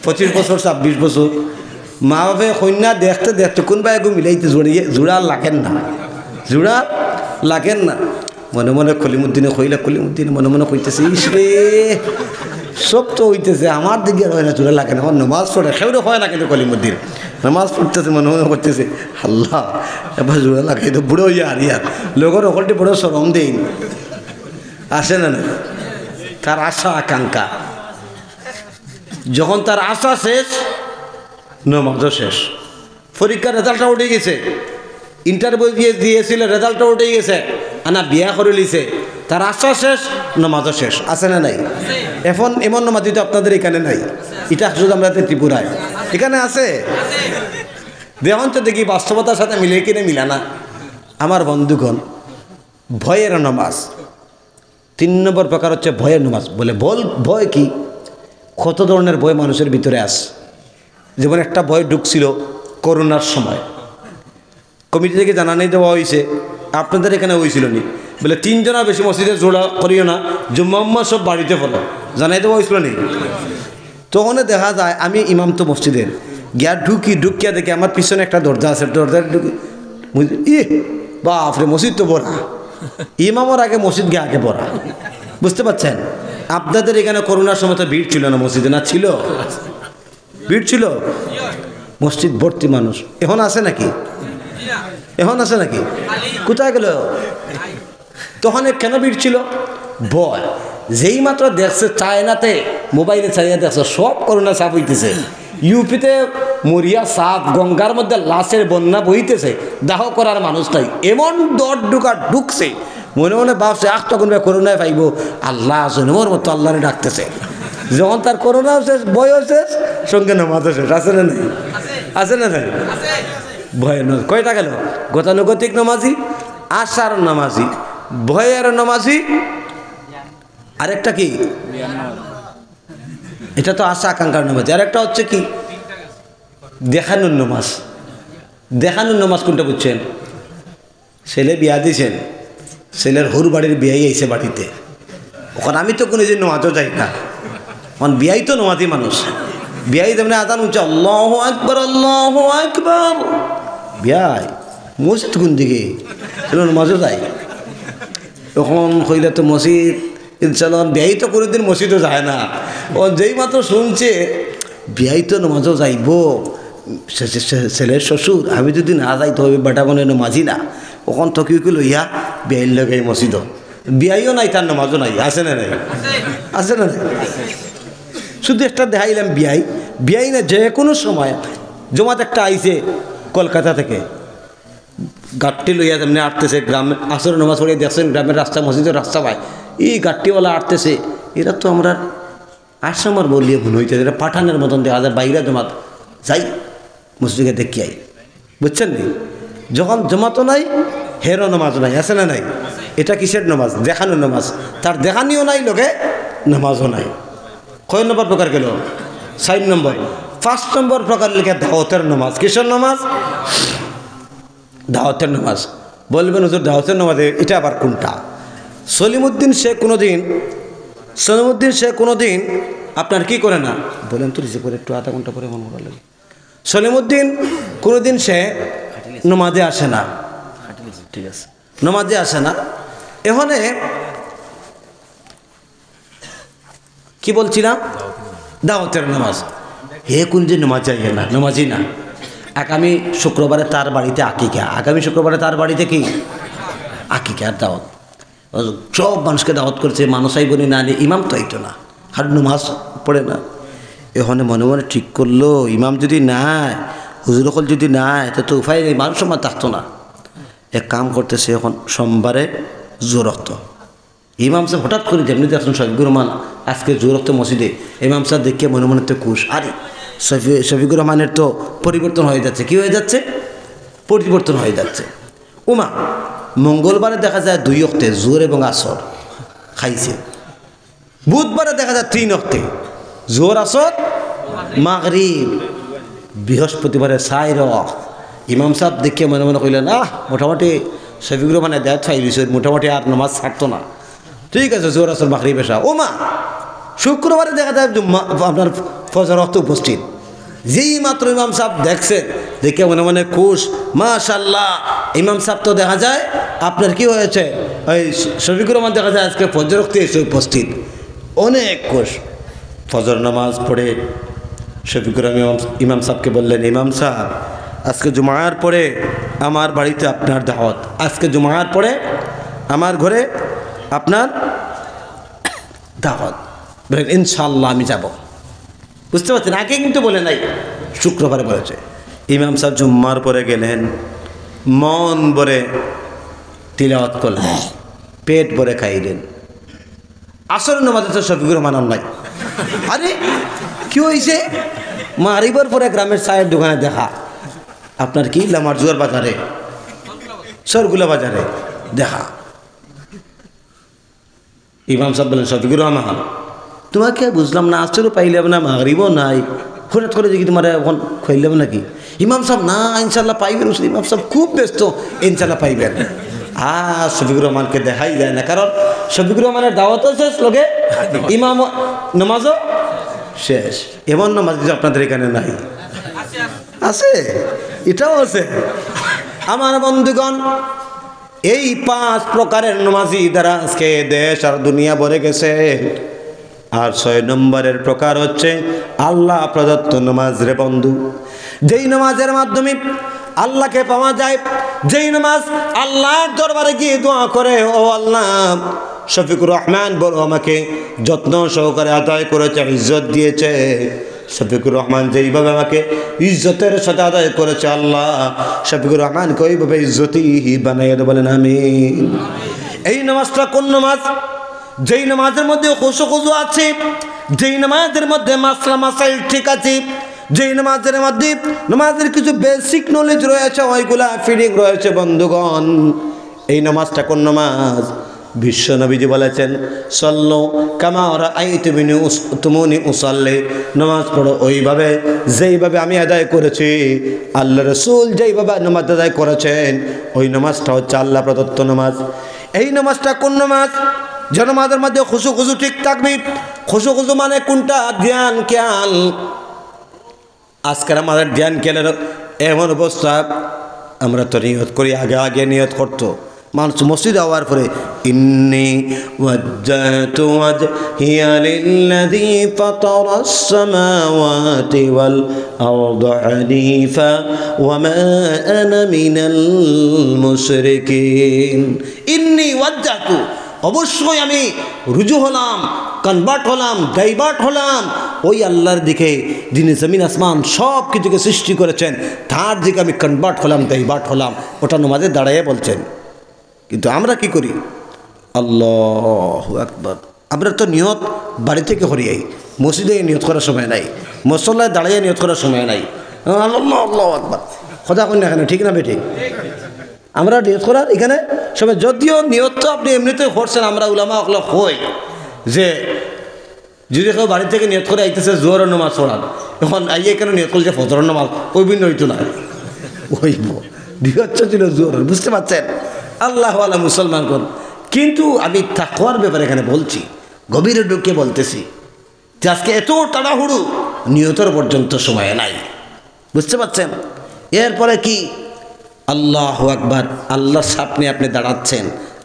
25 বছর 26 বছর, মা বাপে কন্যা দেখতে দেখতে কোনবা একটু মিলাইতে জোড়া লাগেন না, জোড়া লাগেন না। মনে মনে কলিমুদ্দিনে কইলা, কলিমুদ্দিন মনে মনে কইতেছে, ইসরে সব তো হইতেছে, আমার দিকে হয় না, জোড়া লাগে না। আমার নামাজ পড়ে সেও হয় না, কিন্তু কলিমুদ্দিন নামাজ পড়তেছে, মনে মনে করতেছে আল্লাহ এবার জোড়া লাগে, তো বুড়ো হইয়া আর ইয়ার লোকের ওখানটি বড় সরম দেই। আসে না না? তার আশা আকাঙ্ক্ষা, যখন তার আশা শেষ, নামাজও শেষ। পরীক্ষার রেজাল্টটা উঠে গেছে, ইন্টারভিউ দিয়েছিল, রেজাল্টটা উঠে গেছে, আনা বিয়া করে লিছে, তার আশা শেষ, নামাজও শেষ। আছে না নাই? এখন এমন নামাজি তো আপনাদের এখানে নাই, এটা শুধু আমাদের ত্রিপুরায়। এখানে আছে? দেখুন তো দেখি বাস্তবতার সাথে মিলে কিনে মিলা না। আমার বন্ধুগণ, ভয়ের নামাজ 3 নম্বর প্রকার হচ্ছে ভয়ের নামাজ। বলে ভয় কি? কত ধরনের ভয় মানুষের ভিতরে আছে। যেমন একটা ভয় ঢুকছিল করোনার সময়, কমিটি থেকে জানানি দেওয়া হয়েছে, আপনাদের এখানে হয়েছিল নি, বলে 3 জনের বেশি মসজিদে জোড়া করিও না, জুম্মা সব বাড়িতে ফলো, জানাই দেওয়া হয়েছিল নি। তখন দেখা যায় আমি ইমাম তো মসজিদের গিয়া ঢুকিয়া দেখি আমার পিছনে একটা দরজা আছে, দরজা ঢুকি বাপরে মসজিদ তো বড়া, ইমামের আগে মসজিদ গিয়ে আগে পড়া। বুঝতে পারছেন? আপনাদের এখানে করোনার সময় তো ভিড় ছিল না মসজিদে? না ছিল? ভিড় ছিল, মসজিদ ভর্তি মানুষ। এখন আছে নাকি? এখন আছে নাকি? কোথায় গেল? তখন কেন ভিড় ছিল? ভয়। যেই মাত্র দেখছে চায়নাতে মোবাইলে চাইয়া দেখছে সব করোনা সাফ হইতেছে, ইউপিতে মরিয়া সাপ, গঙ্গার মধ্যে লাশের বন্যা বইতেছে, দাহ করার মানুষ নাই, এমন দর ঢুকছে, মনে মনে ভাবছে তখন করোনায় পাইব, আল্লাহ জন্মর মতো আল্লাহরে ডাকতেছে। যখন তার করোনাও শেষ, বয়ও শেষ, সঙ্গে নামাজও শেষ। আছে না নাই? আছে না নাই? ভয়ের নামাজ কয়টা গেল? গতানুগতিক নামাজি, আশার নামাজি, ভয়ের নামাজি, আরেকটা কি? এটা তো আশা আকাঙ্ক্ষার নামাজ। আরেকটা হচ্ছে কি? দেখানোর নামাজ। দেখানোর নামাজ কোনটা বুঝছেন? ছেলে বিয়া দিয়েছেন, ছেলের হরু বাড়ির বিয়াই আইছে বাড়িতে, ওখানে আমি তো কোনো যে নামাজও যাই না, কারণ বিয়াই তো নামাজি মানুষ, বিয়াই তেমনি আদান উঠছে আল্লাহু আকবার, আল্লাহু আকবার, বিয়াই মসজিদ কোন দিকে? ছেলে নামাজও যায়। তখন কইলে তো মসজিদ ইনশাল্লাহ, বিয়াই তো কোনোদিন মসজিদও যায় না, ও যেই মাত্র শুনছে বিয়াই তো নামাজও যাইব, ছেলের শ্বশুর, আমি যদি না যাই তো বেটা মনে নামাজি না, ওখান তো কি লইয়া বিয়াইল লাগাই মসজিদ, বিয়াইও নাই তার নামাজও নাই। আছে না নাই? আছে না নাই? শুধু একটা দেখাইলাম বিয়াই না, যে কোনো সময় জমাত একটা আইছে কলকাতা থেকে, গাড়টি লইয়া তেমনি আটতেছে, গ্রামে আসর নামাজ পড়িয়ে দেখছেন গ্রামের রাস্তা, মসজিদের রাস্তা পায়, এই গাড়টিওয়ালা আটতেছে, এরা তো আমরা আসামার বলিয়ে ভুল হইতেছে, এটা পাঠানের মতন দেখা যায়, বাইরে জমাত যাই মসজিদে দেখি আই, বুঝছেন নি? যখন জমাতো নাই হেরো নামাজও নাই, আছে না নাই? এটা কিসের নামাজ? দেখানোর নামাজ। তার দেখানিও নাই, লোকে নামাজও নাই। কয় নম্বর প্রকার গেল? 4 নম্বর। 5 নম্বর প্রকার লিখে দাওয়াতের নামাজ। কিসের নামাজ? দাওয়াতের নামাজ। বলবেন হুজুর দাওয়াতের নামাজে এটা আবার কোনটা? সলিমুদ্দিন শেখ কোনোদিন আপনার কি করে না বলেন তো, রিসিভ করে একটু আধা ঘন্টা পরে মনে করা লাগে। সলিমুদ্দিন কোনোদিন সে নামাজে আসে না, ঠিক আছে, নামাজে আসে না। এখানে কি বলছিলাম? দাওয়াতের নামাজ। হে কোন যে নামাজ যাইয়ে না, নামাজই না। আগামী শুক্রবারে তার বাড়িতে আকিকা, আগামী শুক্রবারে তার বাড়িতে কি আকিকার দাওয়াত। সব মানুষকে দাওয়াত করছে, মানুষাই বলি না, ইমাম তো এইতো না, আর নামাজ পড়ে না। এখানে মনে মনে ঠিক করলো, ইমাম যদি নাই, হুজুর হল যদি নাই, তো উপায় নেই, মানুষ আমার থাকতো না। এক কাম করতেছে, এখন সোমবারে জোর রক্ত। ইমাম সাহেব হঠাৎ করে যেমনি দেখছেন শফিকুর রহমান আজকে জোর রক্ত মসজিদে, ইমাম সাহেব দেখিয়ে মনে মনে তো খুশ। আরে শফিকুর রহমানের তো পরিবর্তন হয়ে যাচ্ছে। কি হয়ে যাচ্ছে? পরিবর্তন হয়ে যাচ্ছে। উমা মঙ্গলবারে দেখা যায় 2 ওয়াক্তে জোর এবং আসর খাইছে। বুধবারে দেখা যায় 3 ওয়াক্তে জোর আসর মাগরিব। বৃহস্পতিবারে 4 ওয়াক্ত। ইমাম সাহেব দেখিয়ে মনে মনে কইলেন, মোটামুটি শফিকুর রহমানের দায়িত্ব ফাইলিছে, মোটামুটি আর নামাজ ছাড়তো না। ঠিক আছে, জোর আসর মাগরিব এসা। ওমা শুক্রবারে দেখা যায় আপনার ফজর ওয়াক্ত উপস্থিত। যেই মাত্র ইমাম সাহেব দেখছেন, দেখে মনে মনে খুশ, মাশাআল্লাহ। ইমাম সাহেব তো দেখা যায় আপনার কি হয়েছে, ওই শফিকুর রহমান দেখা যায় আজকে ফজর ওয়াক্তে এসে উপস্থিত, অনেক খুশ। ফজর নামাজ পড়ে শফিকুর রহমান ইমাম সাহেবকে বললেন, ইমাম সাহেব আজকে জুমার পরে আমার বাড়িতে আপনার দাওয়াত, আজকে জুমার পরে আমার ঘরে আপনার দাওয়াত। বলেন ইনশাআল্লাহ আমি যাব। বুঝতে পারছেন? আগে কিন্তু বলে নাই, শুক্রবারে বলেছে। ইমাম সাহেব জুম্মার পরে গেলেন, মন ভরে তিলাওয়াত করলেন, পেট ভরে খাইলেন। আসরের নামাজে তো শফিকুর রহমান নাই। আরে কি হয়েছে? মাগরিবের পরে গ্রামের চায়ের দোকানে দেখা, আপনার কি লামারজুয়ার বাজারে, সরগুলা বাজারে দেখা। ইমাম সাহেব বলেন, শফিকুর রহমান তোমাকে বুঝলাম না, আসরেও পাইলাম না, মাগরিবও নাই, হঠাৎ করে দেখি তোমার এখন খাইলাম নাকি? ইমাম সাহেব না, ইনশাল্লাহ পাইবেন। ইমাম সাহেব খুব ব্যস্ত, ইনশাল্লাহ পাইবেন। শফিকুর রহমানকে দেখাই যায় না, কারণ শফিকুর রহমানের দাওয়াতও শেষ, লোকে ইমাম নামাজও শেষ। এমন নামাজ আপনাদের এখানে নাই? আছে, এটাও আছে। আমার বন্ধুগণ, এই 5 প্রকারের নামাজি দ্বারা আজকে দেশ আর দুনিয়া ভরে গেছে। আর 6 নম্বরের প্রকার হচ্ছে আল্লাহ প্রদত্ত নামাজ রে বন্ধু, যেই নামাজের মাধ্যমে আল্লাহকে পাওয়া যায়, যেই নামাজ আল্লাহর দরবারে গিয়ে দোয়া করে, ও আল্লাহ শফিকুর রহমান বড় আমাকে যত্ন সহকারে আদায় করেছে, ইজ্জত দিয়েছে। শফিকুর রহমান যেইভাবে আমাকে ইজ্জতের সাথে আদায় করেছে, আল্লাহ শফিকুর রহমানকে ওইভাবে ইজ্জতি বানাইয়ে দেব, বলেন আমিন। এই নামাজটা কোন নামাজ? যেই নামাজের মধ্যে খুশু আছে, যেই নামাজের মধ্যে মাসলা মাসাইল ঠিক আছে, যেই নামাজের মধ্যে নামাজের কিছু বেসিক নলেজ রয়েছে, ওইগুলা ফিলিং রয়েছে। বন্ধুগণ, এই নামাজটা কোন নামাজ? বিশ্ব নবীজি বলেছেন, সল্লু কামা রাআইতুমুনি উসাল্লি, নামাজ পড়ো ওইভাবে যেইভাবে আমি আদায় করেছি। আল্লাহ রাসূল যেইভাবে নামাজ আদায় করেছেন, ওই নামাজটা হচ্ছে আল্লাহ প্রদত্ত নামাজ। এই নামাজটা কোন নামাজ? যে নামাজের মধ্যে খুশু ঠিক থাকবে। খুশু মানে কোনটা? ধ্যান খেয়াল। আজকের আমাদের ধ্যান খেয়ালের এমন অবস্থা, আমরা তো নিয়ত করি, আগে নিয়ত করতো মানুষ মসজিদে হওয়ার পরে, ইন্নী ওয়াজ্জাহতু ওয়াজহিয়া লিল্লাযী ফাতারাস সামাওয়াতি ওয়াল আরদা হানিফা ওয়া মা আনা মিনাল মুশরিকিন। ইন্নী ওয়াজ্জাহতু, অবশ্যই আমি রুজু হলাম, কনভার্ট হলাম, ডাইভার্ট হলাম ওই আল্লাহর দিকে, যিনি জমিন আসমান সব কিছুকে সৃষ্টি করেছেন, তার দিকে আমি কনভার্ট হলাম, ডাইভার্ট হলাম। ওটা নামাজে দাঁড়াইয়ে বলছেন। কিন্তু আমরা কি করি? আল্লাহু আকবার। আমরা তো নিয়ত বাড়ি থেকে হরিয়াই, মসজিদে নিয়ত করার সময় নাই, মুসল্লায় দাঁড়িয়ে নিয়ত করার সময় নাই। আল্লাহ আল্লাহু আকবার কথা কই না কেন ঠিক না বেঠিক আমরা নিয়ত করার এখানে সবাই যদিও নিয়ত তো আপনি এমনিতে করছেন আমরা উলামা ওগুলো হই যে যদি কেউ বাড়ি থেকে নিয়ত করে আইতেছে জোহরের নামাজ পড়ান এখন আইয়ে কেন নিয়ত করছে ফজরের নামাজ ওই ভিন্ন হইতো না ওইব নিয়ত ছিল জোহরের বুঝতে পারছেন আল্লাহ আল্লাহ মুসলমান কোন কিন্তু আমি তাকওয়ার ব্যাপারে এখানে বলছি গভীরে ঢুকে বলতেছি যে আজকে এত তাড়াহুড়ো নিয়তের পর্যন্ত সময় নাই বুঝতে পারছেন এরপরে কি আল্লাহু আকবার আল্লাহর সামনে আপনি দাঁড়াচ্ছেন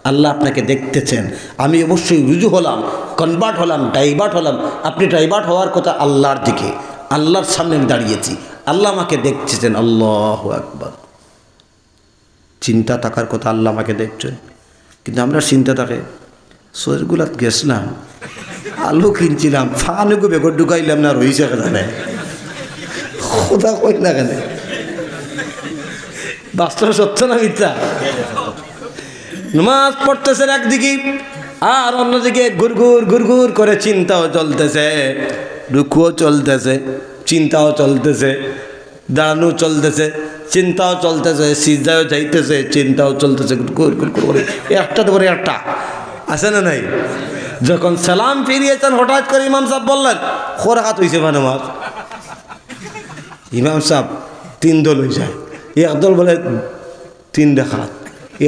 আল্লাহ আপনাকে দেখতেছেন আমি অবশ্যই রুজু হলাম কনভার্ট হলাম ডাইভার্ট হলাম আপনি ডাইভার্ট হওয়ার কথা আল্লাহর দিকে আল্লাহর সামনে আমি দাঁড়িয়েছি আল্লাহ আমাকে দেখতেছেন আল্লাহু আকবার চিন্তা থাকার কথা আল্লাহ আমাকে দেখছেন কিন্তু আমরা চিন্তা থাকে শরীরগুলা গেছিলাম আলু কিনছিলাম ফানুকু বেগর ঢুকাইলাম না রয়েছে কেন কথা কই না কেন বাস্তব সত্য না মিথ্যা নামাজ পড়তেছেন একদিকে আর অন্যদিকে গুড়গুড় করে চিন্তাও চলতেছে রুকুও চলতেছে চিন্তাও চলতেছে দাঁড়ানো চলতেছে চিন্তাও চলতেছে সিজদাও যাইতেছে চিন্তাও চলতেছে গুড় করে একটা ধরে একটা আছে না নাই যখন সালাম ফিরিয়েছেন হঠাৎ করে ইমাম সাহেব বললেন খোরাকাত হয়েছে বা নামাজ ইমাম সাহেব 3 দল হয়ে যায় একদল বলে 3 রাকাত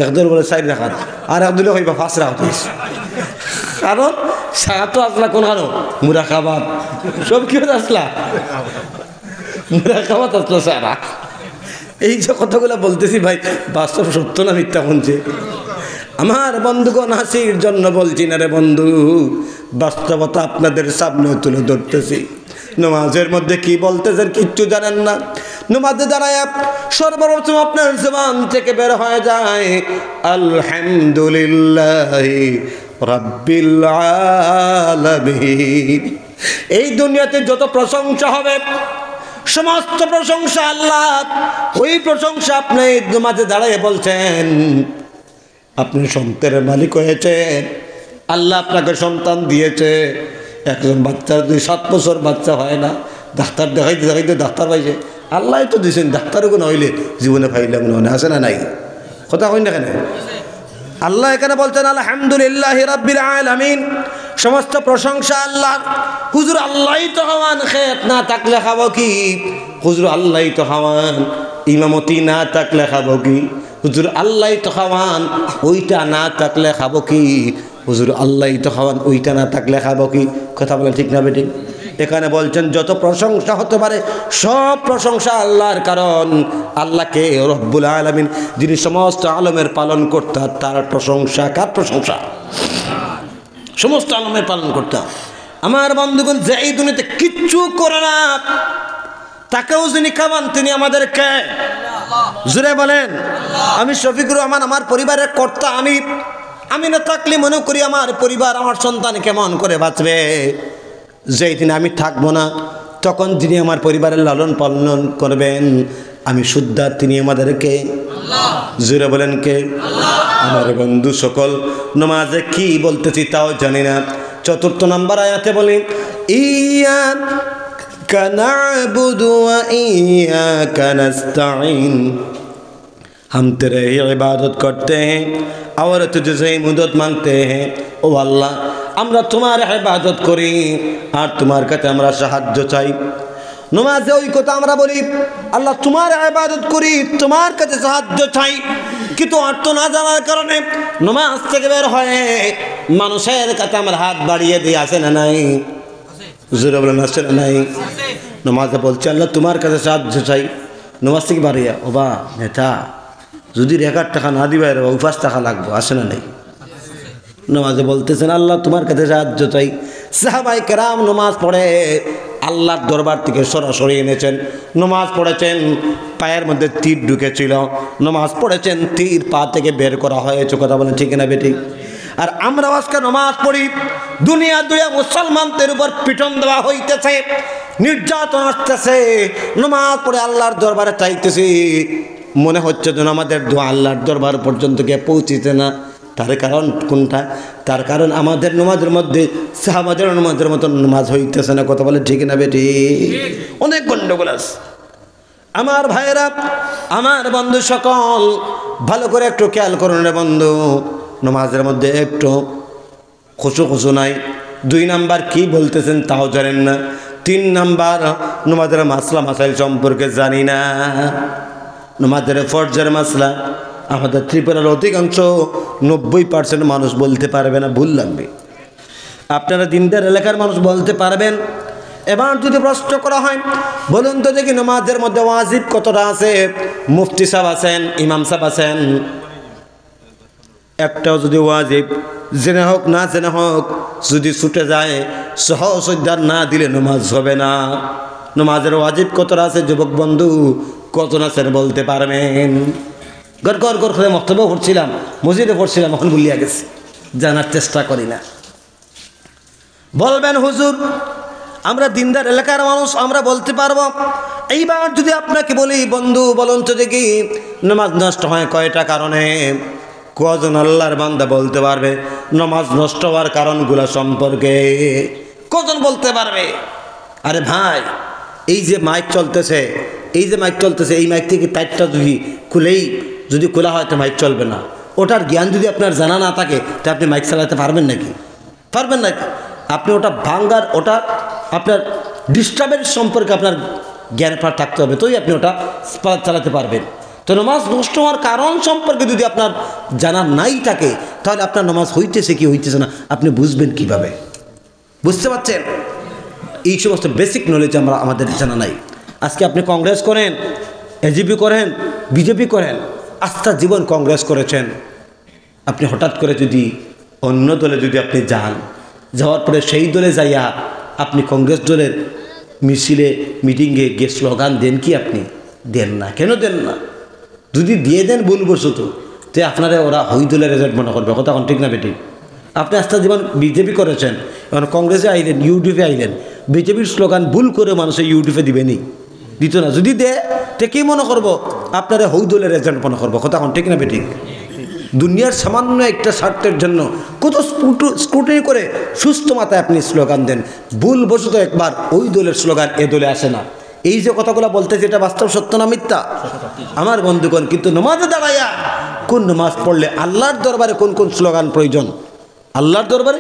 একদল বলে 4 রাকাত আর একদলে কইবা 5 রাকাত হয়েছে কারণ সাহাতো আসলা কোন কারণ মুরাকাবাত সব কি আসলা মুরাকাবাত আসলো সারা এই যে কথাগুলো বলতেছি ভাই বাস্তব সত্য না মিথ্যা বলছে আমার বন্ধুগণ হাসির জন্য বলছি না রে বন্ধু বাস্তবতা আপনাদের সামনে তুলে ধরতেছি নামাজের মধ্যে কি বলতেছেন কিচ্ছু জানেন না নামাজে দাঁড়ায় সর্বপ্রথম আপনার জবান থেকে বের হয়ে যায় আলহামদুলিল্লাহি রাব্বিল আলামিন এই দুনিয়াতে যত প্রশংসা হবে সমস্ত প্রশংসা আল্লাহ ওই প্রশংসা আপনি নামাজে দাঁড়ায় বলছেন আপনি সন্তানের মালিক হয়েছেন আল্লাহ আপনাকে সন্তান দিয়েছে একজন বাচ্চার 7 বছর বাচ্চা হয় না ডাক্তার দেখাইতে ডাক্তার পাইছে আল্লাহ তো দিয়েছেন ডাক্তারও কোনো হইলে জীবনে পাইলাম না আছে না নাই কথা কই না কেন আল্লাহ এখানে বলছেন আলহামদুলিল্লাহি রাব্বিল আলামিন সমস্ত প্রশংসা আল্লাহর হুজুর আল্লাহই তো হওয়ান খেত না থাকলে খাবো কি হুজুর আল্লাহই তো হওয়ান ইমামতি না থাকলে খাবো কি হুজুর আল্লাহই তো খাওয়ান ওইটা না থাকলে খাবো কি হুজুর আল্লাহই তো খাওয়ান ওইটা না থাকলে খাবো কি কথা বলেন ঠিক না বেটি এখানে বলছেন যত প্রশংসা হতে পারে সব প্রশংসা আল্লাহর কারণ আল্লাহকে রব্বুল আলামিন যিনি সমস্ত আলমের পালন কর্তা তার প্রশংসা কার প্রশংসা সমস্ত আলমের পালন কর্তা আমার বন্ধুগণ যে এই দুনিয়াতে কিচ্ছু করে না তাকেও যিনি খাওয়ান তিনি আমাদেরকে জুড়ে বলেন আমি শফিকুর রহমান আমার পরিবারের কর্তা আমি না থাকলে মনে করি আমার পরিবার আমার সন্তান কেমন করে বাঁচবে যেই দিন আমি থাকবো না তখন যিনি আমার পরিবারের লালন পালন করবেন আমি শুদ্ধা তিনি আমাদেরকে জুড়ে বলেন কে আমার বন্ধু সকল নামাজে কি বলতেছি তাও জানি না 4 নম্বর আয়াতে বলি ইয়্যাকা না'বুদু ওয়া ইয়্যাকা নাস্তাঈন हम तेरे ही इबादत करते हैं और तुझसे ही मदद मांगते हैं ओ अल्लाह আমরা তোমার ইবাদত করি আর তোমার কাছে আমরা সাহায্য চাই নামাজে ওই কথা আমরা বলি আল্লাহ তোমার ইবাদত করি তোমার কাছে সাহায্য চাই কিন্তু অর্থ না জানার কারণে নামাজ থেকে বের হয়ে মানুষের কাছে আমরা হাত বাড়িয়ে দিয়ে আসে না নাই জোরে বলেন আসে না নাই নামাজে বলছে আল্লাহ তোমার কাছে সাহায্য চাই নামাজ থেকে বাড়িয়ে ও বা নেতা যদি 1 টাকা না দিবা 5 টাকা লাগবে আসে না নাই নামাজে বলতেছেন আল্লাহ তোমার কাছে সাহায্য চাই সাহাবায়ে কেরাম নামাজ পড়ে আল্লাহর দরবার থেকে সরাসরি এনেছেন নামাজ পড়েছেন পায়ের মধ্যে তীর ঢুকেছিল নামাজ পড়েছেন তীর পা থেকে বের করা হয়েছে কথা বলেন ঠিক না বেটি আর আমরা আজকে নামাজ পড়ি দুনিয়া মুসলমানদের উপর পিটন দেওয়া হইতেছে নির্যাতন আসতেছে নামাজ পড়ে আল্লাহর দরবারে চাইতেছি মনে হচ্ছে যেন আমাদের দোয়া আল্লাহর দরবার পর্যন্ত গিয়ে পৌঁছিতে না তার কারণ কোনটা তার কারণ আমাদের নামাজের মধ্যে সাহাবাদের নামাজের মতো নামাজ হইতেছে না কথা বলে ঠিক না বেটি অনেক গন্ডগোল আছে আমার ভাইয়েরা, আমার বন্ধু সকল, ভালো করে একটু খেয়াল করুন রে বন্ধু, নামাজের মধ্যে একটু খুশু নাই। 2 নাম্বার কি বলতেছেন তাও জানেন না। 3 নাম্বার নামাজের মাসলা মাসাইল সম্পর্কে জানি না। নামাজের ফরজের মাসলা আমাদের ত্রিপুরার অধিকাংশ 90% মানুষ বলতে পারবে না, ভুল লাগবে। আপনারা দিনদার এলাকার মানুষ বলতে পারবেন। এবার যদি প্রশ্ন করা হয়, বলুন তো দেখি নামাজের মধ্যে ওয়াজিব কতটা আছে? মুফতি সাহেব আছেন, ইমাম সাহেব আছেন, একটাও যদি ওয়াজিব জেনে হোক না জেনে হোক যদি ছুটে যায়, সহসজ্জার না দিলে নামাজ হবে না। নামাজের ওয়াজিব কতটা আছে যুবক বন্ধু, কত আছেন বলতে পারবেন? গড় করে মক্তব্য পড়ছিলাম, মসজিদে পড়ছিলাম, এখন ভুলিয়া গেছি, জানার চেষ্টা করি না। বলবেন হুজুর আমরা দিনদার এলাকার মানুষ, আমরা বলতে পারবো। এইবার যদি আপনাকে বলি বন্ধু বলুন তো দেখি নামাজ নষ্ট হয় কয়টা কারণে? কজন আল্লাহর বান্দা বলতে পারবে নামাজ নষ্ট হওয়ার কারণগুলো সম্পর্কে? কজন বলতে পারবে? আরে ভাই, এই যে মাইক চলতেছে, এই মাইক থেকে টাইটটা যদি খোলা হয় তো মাইক চলবে না। ওটার জ্ঞান যদি আপনার জানা না থাকে তো আপনি মাইক চালাতে পারবেন নাকি? পারবেন নাকি? আপনি ওটা ভাঙ্গার, ওটা আপনার ডিস্টার্বেন্স সম্পর্কে আপনার জ্ঞান থাকতে হবে, তোই আপনি ওটা চালাতে পারবেন। তো নামাজ নষ্ট হওয়ার কারণ সম্পর্কে যদি আপনার জানা নাই থাকে, তাহলে আপনার নামাজ হইতেছে কি হইতেছে না আপনি বুঝবেন কিভাবে? বুঝতে পারছেন? এই সমস্ত বেসিক নলেজ আমাদের জানা নাই। আজকে আপনি কংগ্রেস করেন, এজিপি করেন, বিজেপি করেন, আস্থা জীবন কংগ্রেস করেছেন। আপনি হঠাৎ করে যদি অন্য দলে যদি আপনি যাওয়ার পরে সেই দলে যাইয়া আপনি কংগ্রেস দলের মিছিলে মিটিংয়ে গিয়ে স্লোগান দেন কি? আপনি দেন না। কেন দেন না? যদি দিয়ে দেন ভুলবশত তো আপনারা ওরা হই দলের রেজাল্ট মনে করবে। কথা এখন ঠিক না বেটি? আপনি আস্থা জীবন বিজেপি করেছেন, এখন কংগ্রেসে আইলেন, ইউডিএফে আইলেন, বিজেপির স্লোগান ভুল করে মানুষের ইউডিএফে দিবেনি, দিত না। যদি দেয় তো কি মনে করবো? আপনারা হই দলের রেজাল্ট মনে করবো। কথা এখন ঠিক না বেটি? দুনিয়ার সামান্য একটা স্বার্থের জন্য কত স্ক্রুটিনি করে সুস্থ মাথায় আপনি স্লোগান দেন, ভুলবশত একবার ওই দলের স্লোগান এ দলে আসে না। এই যে কথাগুলো বলতেছে এটা বাস্তব সত্য না মিথ্যা? আমার বন্ধুগণ, কিন্তু নামাজে দাঁড়াইয়া কোন নামাজ পড়লে আল্লাহর দরবারে কোন কোন স্লোগান প্রয়োজন, আল্লাহর দরবারে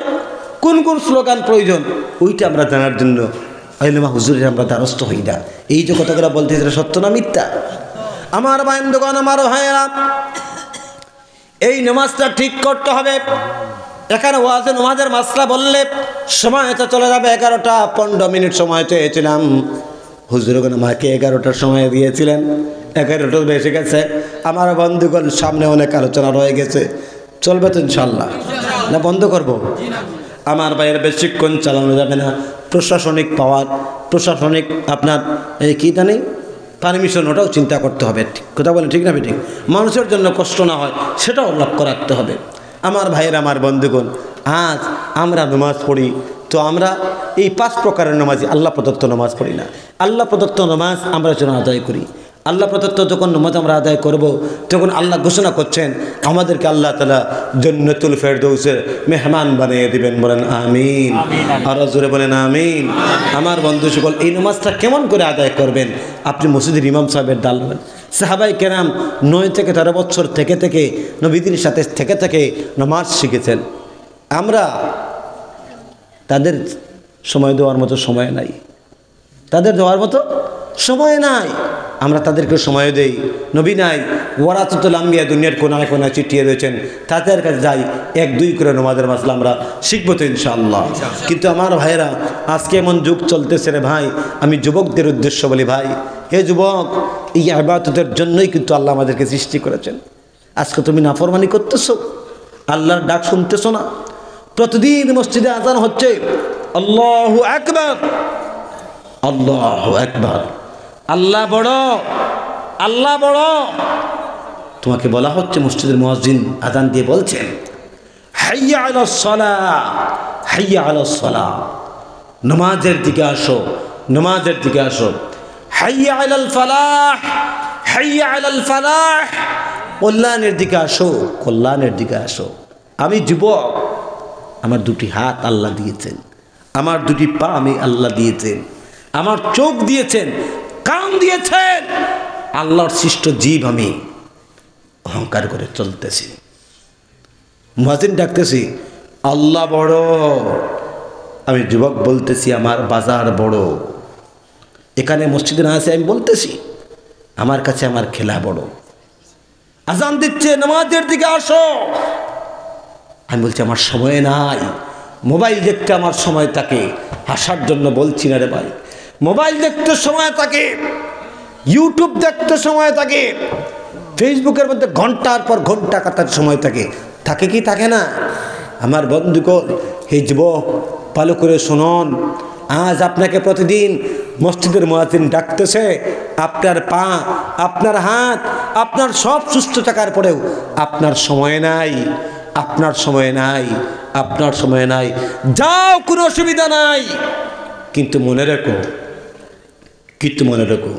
কোন কোন স্লোগান প্রয়োজন, ওইটা আমরা জানার জন্য আইলেমা হুজুরের আমরা দ্বারস্থ হই না। এই যে কথাগুলো বলতেছে এটা সত্য না মিথ্যা? আমার বন্ধুগণ, আমার ভাইয়েরা, এই নামাজটা ঠিক করতে হবে। এখানে ওয়াজে নামাজের মাসলা বললে সময় তো চলে যাবে। 11টা 15 মিনিট সময় চেয়েছিলাম, হুজুরগণ আমাকে 11টার সময় দিয়েছিলেন, 11টা বেশি গেছে। আমার বন্ধুগণ, সামনে অনেক আলোচনা রয়ে গেছে, চলবে তো ইনশাল্লাহ? না বন্ধ করব? আমার বাইরে বেশিক্ষণ চালানো যাবে না। প্রশাসনিক পাওয়ার, প্রশাসনিক আপনার কী জানি পারমিশন, ওটাও চিন্তা করতে হবে। কথা বলেন ঠিক না বেঠিক? মানুষের জন্য কষ্ট না হয় সেটাও লক্ষ্য রাখতে হবে। আমার ভাইয়ের, আমার বন্ধুগণ, আজ আমরা নামাজ পড়ি তো আমরা এই 5 প্রকারের নামাজই আল্লাহ প্রদত্ত নামাজ পড়ি না। আল্লাহ প্রদত্ত নামাজ আমরা যেন আদায় করি। আল্লাহ প্রদত্ত যখন নামাজ আমরা আদায় করব, তখন আল্লাহ ঘোষণা করছেন আমাদেরকে আল্লাহ তাআলা জান্নাতুল ফেরদৌসের মেহমান বানিয়ে দিবেন। বলেন আমিন। আর জোরে বলেন আমিন। আমার বন্ধু সকল, এই নামাজটা কেমন করে আদায় করবেন? আপনি মসজিদের ইমাম সাহেবের ডাল হবেন। সাহাবাই কেরাম 9 থেকে 13 বছর থেকে নবীদের সাথে থেকে নামাজ শিখেছেন। আমরা তাদের সময় দেওয়ার মতো সময় নাই, তাদের দেওয়ার মতো সময় নাই। আমরা তাদেরকে সময় দেই। নবী নাই, ওয়ারাসাতুল আম্বিয়া দুনিয়ার কোনায় কোনায় চিটিয়ে রয়েছেন, তাদের কাছে যাই 1-2 করে নামাজের মাসলা আমরা শিখবো তো ইনশাআল্লাহ। কিন্তু আমার ভাইয়েরা, আজকে এমন যুগ চলতেছে রে ভাই, আমি যুবকদের উদ্দেশ্য বলি, ভাই হে যুবক, এই ইবাদতের জন্যই কিন্তু আল্লাহ আমাদেরকে সৃষ্টি করেছেন। আজকে তুমি নাফরমানি করতেছো, আল্লাহর ডাক শুনতেছো না। প্রতিদিন মসজিদে আযান হচ্ছে, আল্লাহু আকবার, আল্লাহু আকবার, আল্লাহ বড়, আল্লাহ বড়। তোমাকে বলা হচ্ছে, মসজিদের মুয়াজ্জিন আযান দিয়ে বলছেন, হাইয়া আলাস সালাহ, হাইয়া আলাস সালাহ, নামাজের দিকে আসো, নামাজের দিকে আসো। হাইয়া আলাল ফালাহ, হাইয়া আলাল ফালাহ, কল্যাণের দিকে আসো, কল্যাণের দিকে আসো। আমি যুবক, আমার 2টি হাত আল্লাহ দিয়েছেন, আমার 2টি পা আমি আল্লাহ দিয়েছেন, আমার চোখ দিয়েছেন, কান দিয়েছেন। আল্লাহর সৃষ্ট জীব আমি, অহংকার করে চলতেছি। মুয়াজ্জিন ডাকতেছি, আল্লাহ বড়। আমি যুবক বলতেছি, আমার বাজার বড়। এখানে মসজিদে না আছে আমি বলতেছি, আমার কাছে আমার খেলা বড়। আজান দিচ্ছে, নামাজের দিকে আসো। আমি বলছি আমার সময় নাই, মোবাইল দেখতে আমার সময় থাকে। হাসার জন্য বলছি না রে ভাই, মোবাইল দেখতে সময় থাকে, ইউটিউব দেখতে সময় থাকে, ফেসবুকের মধ্যে ঘন্টার পর ঘন্টা কাটার সময় থাকে। থাকে কি থাকে না? আমার বন্ধুগণ, হে যুবক, ভালো করে শুনুন। আজ আপনাকে প্রতিদিন মসজিদের মুয়াজ্জিন ডাকতেছে, আপনার পা, আপনার হাত, আপনার সব সুস্থ থাকার পরেও আপনার সময় নাই, আপনার সময় নাই, আপনার সময় নাই। যাও, কোনো অসুবিধা নাই, কিন্তু মনে রেখো, মনে রেখো,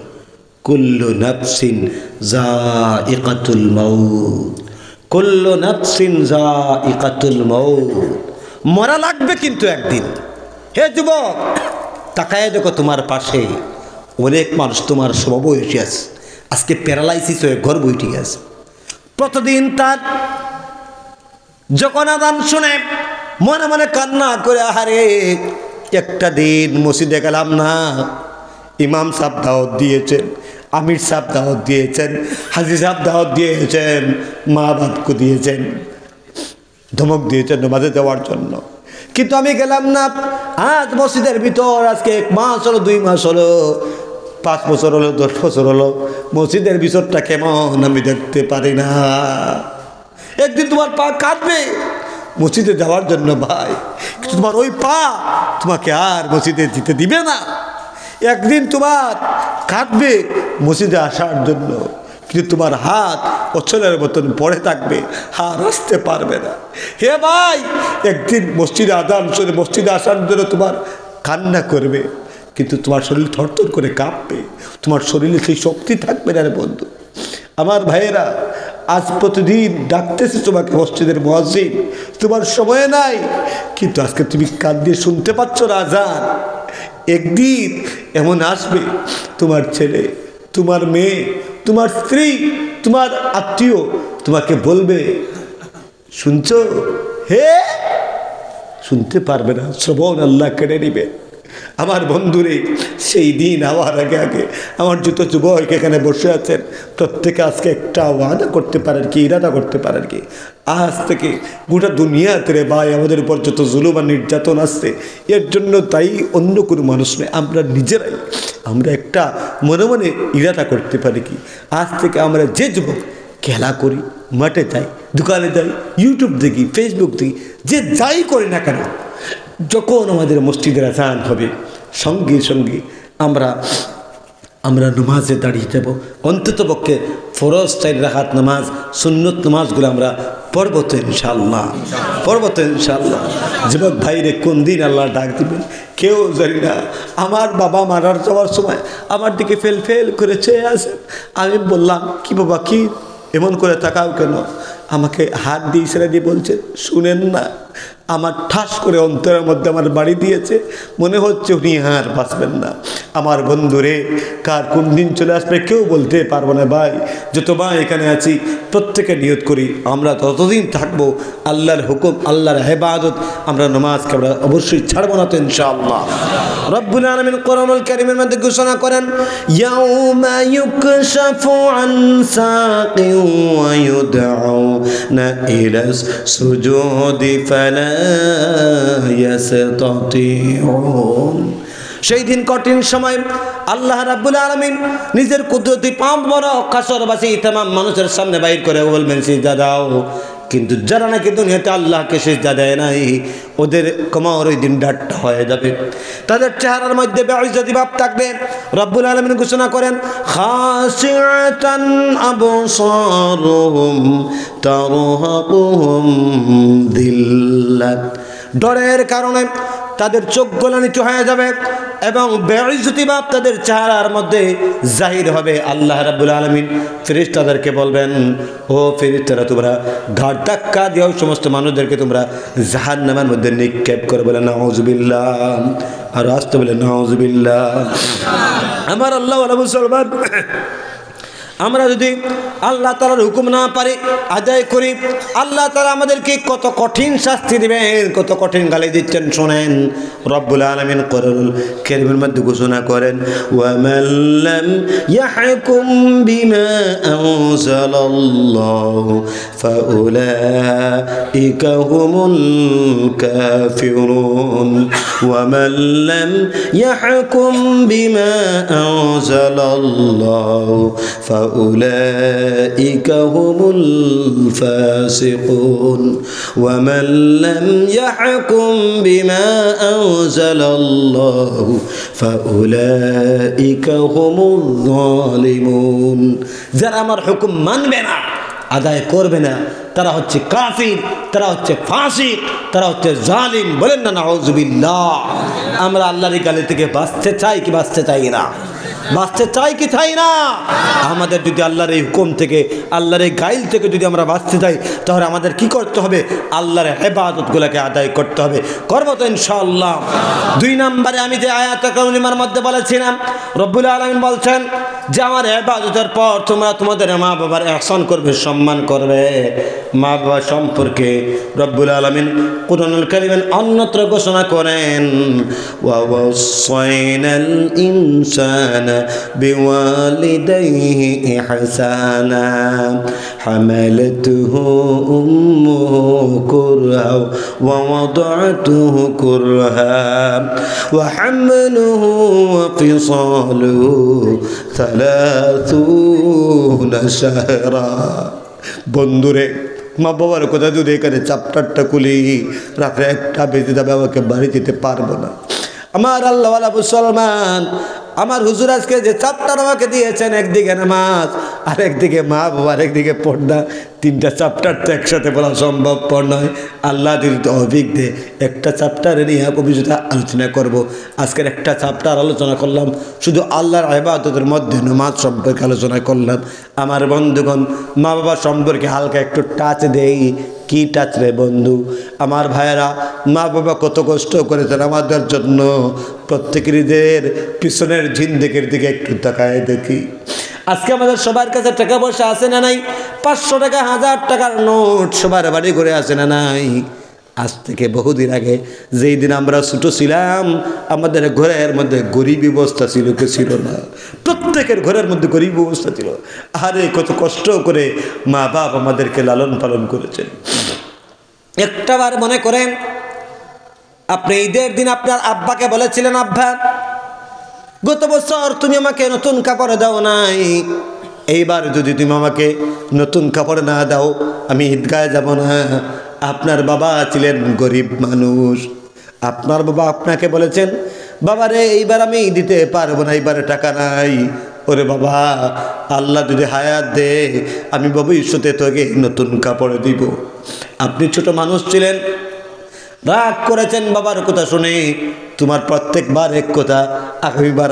কুল্লু নাফসিন যায়িকাতুল মাউত, কুল্লু নাফসিন যায়িকাতুল মাউত। মরা লাগবে কিন্তু একদিন। হে যুবক, তাকায় দেখো তোমার পাশে অনেক মানুষ তোমার সমবয়সী আছে, আজকে প্যারালাইসিস হয়ে ঘর বইটি আছে। প্রতিদিন তার যখন আযান শুনে মনে মনে কান্না করে, আহারে একটা দিন মসজিদে গেলাম না। ইমাম সাহেব দাওয়াত দিয়েছেন, আমির সাহেব দাওয়াত দিয়েছেন, হাজি সাহেব দাওয়াত দিয়েছেন, মা বাপকে দিয়েছেন, ধমক দিয়েছেন নামাজে যাওয়ার জন্য, কিন্তু আমি গেলাম না। আজ মসজিদের ভিতর আজকে 1 মাস হলো, 2 মাস হলো, 5 বছর হলো, 10 বছর হলো, মসজিদের ভিতরটা কেমন আমি দেখতে পারি না। একদিন তোমার পা কাঁদবে মসজিদে যাওয়ার জন্য ভাই, কিন্তু তোমার ওই পা তোমাকে আর মসজিদে যেতে দিবে না। একদিন তোমার কাঁদবে মসজিদে আসার জন্য, কিন্তু তোমার হাত অচলের মতন পড়ে থাকবে, আর আসতে পারবে না। হে ভাই, একদিন মসজিদে আযান শুনে মসজিদে আসার জন্য তোমার কান্না করবে, কিন্তু তোমার শরীর থরথর করে কাঁপবে, তোমার শরীরে সেই শক্তি থাকবে না রে বন্ধু। আমার ভাইয়েরা, আজ প্রতিদিন ডাকতেছে তোমাকে মসজিদের মুয়াজ্জিন, তোমার সময় নাই, কিন্তু আজকে তুমি কান দিয়ে শুনতে পাচ্ছ না আযান। একদিন এমন আসবে, তোমার ছেলে, তোমার মেয়ে, তোমার স্ত্রী, তোমার আত্মীয় তোমাকে বলবে, শুনছো? হে, শুনতে পারবে না, শ্রবণ আল্লাহ কেড়ে নিবে। আমার বন্ধুরে, সেই দিন হওয়ার আগে আগে আমার যত যুবক এখানে বসে আছেন, প্রত্যেকে আজকে একটা ওয়াদা করতে পারেন কি, ইরাদা করতে পারেন কি, আজ থেকে গোটা দুনিয়াতে রে ভাই আমাদের উপর যত জুলুম আর নির্যাতন আসছে, এর জন্য তাই অন্য কোনো মানুষ নেই, আমরা নিজেরাই। আমরা একটা মনে মনে ইরাদা করতে পারি কি, আজ থেকে আমরা যে যুবক খেলা করি, মাঠে যাই, দোকানে যাই, ইউটিউব দেখি, ফেসবুক দেখি, যে যাই করি না কেন, যখন আমাদের মসজিদের আযান হবে সঙ্গে সঙ্গে আমরা নামাজে দাঁড়িয়ে যাব। অন্তত পক্ষে ফরজ 4 রাকাত নামাজ, সুন্নত নামাজগুলো আমরা পড়ব তো ইনশাআল্লাহ, পড়ব তো ইনশাআল্লাহ। যুবক ভাইরে, কোন দিন আল্লাহ ডাক দিবেন কেউ জানি না। আমার বাবা মারার যাওয়ার সময় আমার দিকে ফেল ফেল করে চেয়ে আসেন। আমি বললাম, কি বাবা, কি এমন করে তাকাও কেন? আমাকে হাত দিয়ে ইশারা দিয়ে বলছে, শুনেন না। আমার ঠাস করে অন্তরের মধ্যে আমার বাড়ি দিয়েছে, মনে হচ্ছে উনি আর বাঁচবেন না। আমার বন্ধুরে, কার কোন দিন চলে আসবে কেউ বলতে পারবো না ভাই। যত ভাই এখানে আছি প্রত্যেকে নিয়ত করি, আমরা ততদিন থাকবো আল্লাহর হুকুম, আল্লাহর ইবাদত, আমরা নামাজকে আমরা অবশ্যই ছাড়বো না তো ইনশাআল্লাহ। রব্বুল আলামিন কোরআনুল কারীমের মধ্যে ঘোষণা করেন, ইয়াউমা ইউকশাফু আন সাকিন ওয়া ইউদউনা ইলাস সুজুদি ফালা ইয়াসতাতিউন। সেই দিন কঠিন সময় আল্লাহ রাব্বুল আলামিন নিজের কুদরতি পাঁচ বড় কাসরবাসী तमाम মানুষের সামনে বাইর করে বলবেন, সিজদা দাও। কিন্তু যারা নাকি দুনিয়াতে আল্লাহকে সিজদা দেয় নাই, ওদের কমার ওই দিন ডাট্টা হয়ে যাবে, তাদের চেহারার মধ্যে বেইজ্জতি ভাব থাকবে। রব্বুল আলামিন ঘোষণা করেন, খাশিআতান আবসারুহুম তারহাকুহুম যিল্লাত। ডরের কারণে তাদের চোখ গোলানিত হয়ে যাবে এবং বেইজ্জতি ভাব তাদের চেহারার মধ্যে জাহির হবে। আল্লাহ রাব্বুল আলামিন ফেরেশতাদেরকে বলবেন, ও ফেরেশতারা, তোমরা ঘাট ধাক্কা দিও সমস্ত মানুষদেরকে তোমরা জাহান্নামের মধ্যে নিক্ষেপ করে। বলে নাউযুবিল্লাহ, আর আসতে বলে নাউযুবিল্লাহ। আমার আল্লাহ ওয়ালা মুসলমান, আমরা যদি আল্লাহ তাআলার হুকুম না পারি আদায় করি, আল্লাহ তাআলা আমাদেরকে কত কঠিন শাস্তি দিবেন, কত কঠিন গালি দিচ্ছেন শোনেন। রব্বুল আলামিন কোরআনুল কারীমের মধ্যে ঘোষণা করেন, ওয়া মান লাম ইয়াহকুম বিমা আনজালাল্লাহু ফাউলাইকা হুমুল কাফিরুন। ওয়া মান লাম ইয়াহকুম বিমা আনজালাল্লাহু فأولئك هم الفاسقون ومن لم يحكم بما أنزل الله فأولئك هم الظالمون। যারা আমার হুকুম মানবে না, আদায় করবে না, তারা হচ্ছে কাফির, তারা হচ্ছে ফাসিক, তারা হচ্ছে জালিম। বলেন না নাউযুবিল্লাহ। আমরা আল্লাহর গালি থেকে বাঁচতে চাই কি বাঁচতে চাই না? বাঁচতে চাই কি চাই না? আমাদের যদি আল্লাহর এই হুকুম থেকে, আল্লাহর এই গাইল থেকে যদি আমরা বাঁচতে চাই, তাহলে আমাদের কি করতে হবে? আল্লাহর ইবাদতগুলোকে আদায় করতে হবে। করবো তো ইনশাআল্লাহ। 2 নম্বরে আমি যে আয়াতে কারিমার মধ্যে বলেছিলাম, রব্বুল আলামিন বলছেন যে আমার ইবাদতের পর তোমরা তোমাদের মা বাবার ইহসান করবে, সম্মান করবে। মা বাবা সম্পর্কে রব্বুল আলামিন কুরআনুল কারীমে অন্যত্র ঘোষণা করেন, ওয়া ওয়াসাইনাল ইনসানা বিওয়ালিদাইহি ইহসানা হামালাতুহু উম্মুহু কুরহা ওয়া ওয়াদা'তুহু কুরহা ওয়া হামলুহু ওয়া ফিসালুহু 30 শাহরা। বন্ধুরে, মা বাবার কথা যদি এখানে চ্যাপ্টারটা খুলি, রাত্রে 1টা বেজে যাবে, আমাকে বাড়ি যেতে পারবো না। আমার আল্লাহওয়ালা মুসলমান, আমার হুজুর আজকে যে চ্যাপ্টার আমাকে দিয়েছেন, একদিকে নামাজ, আর একদিকে মা বাবা, আর একদিকে পর্দা, 3টা চ্যাপ্টার তো একসাথে বলা সম্ভবপর নয়। আল্লাহ যদি তৌফিক দে, একটা চ্যাপ্টারে নিয়ে কবিতা আলোচনা করব। আজকের একটা চ্যাপ্টার আলোচনা করলাম, শুধু আল্লাহর ইবাদতের মধ্যে নামাজ সম্পর্কে আলোচনা করলাম। আমার বন্ধুগণ, মা বাবা সম্পর্কে হালকা একটু টাচ দেই। কি টাচ রে বন্ধু? আমার ভাইয়েরা, মা বাবা কত কষ্ট করেছেন আমাদের জন্য। প্রত্যেকের পিছনের জিন্দেগির দিকে একটু তাকায় দেখি। আজকে আমাদের সবার কাছে টাকা পয়সা আছে না নাই? 500 টাকা, 1000 টাকার নোট সবার বাড়ি করে আছে না নাই? আজ থেকে বহুদিন আগে, যেই দিন আমরা ছোট ছিলাম, আমাদের ঘরের মধ্যে গরিবী অবস্থা ছিল, কে ছিল না? প্রত্যেকের ঘরের মধ্যে গরিবী অবস্থা ছিল। আরে কত কষ্ট করে মা বাপ আমাদেরকে লালন পালন করেছেন। একটাবার মনে করেন, আপনি ঈদের দিন আপনার আব্বাকে বলেছিলেন, আব্বা গত বছর তুমি আমাকে নতুন কাপড় দাও নাই, এইবার যদি তুমি আমাকে নতুন কাপড় না দাও, আমি ঈদগাহে যাব না। আপনার বাবা ছিলেন গরিব মানুষ। আপনার বাবা আপনাকে বলেছেন, বাবা রে এইবার আমি দিতে পারবো না, এইবারে টাকা নাই। ওরে বাবা, আল্লাহ যদি হায়াত দে, আমি ভবিষ্যতে তোকে নতুন কাপড় দিব। আপনি ছোট মানুষ ছিলেন, রাগ করেছেন বাবার কথা শুনে। তোমার প্রত্যেকবার এক কথা, আগামীবার,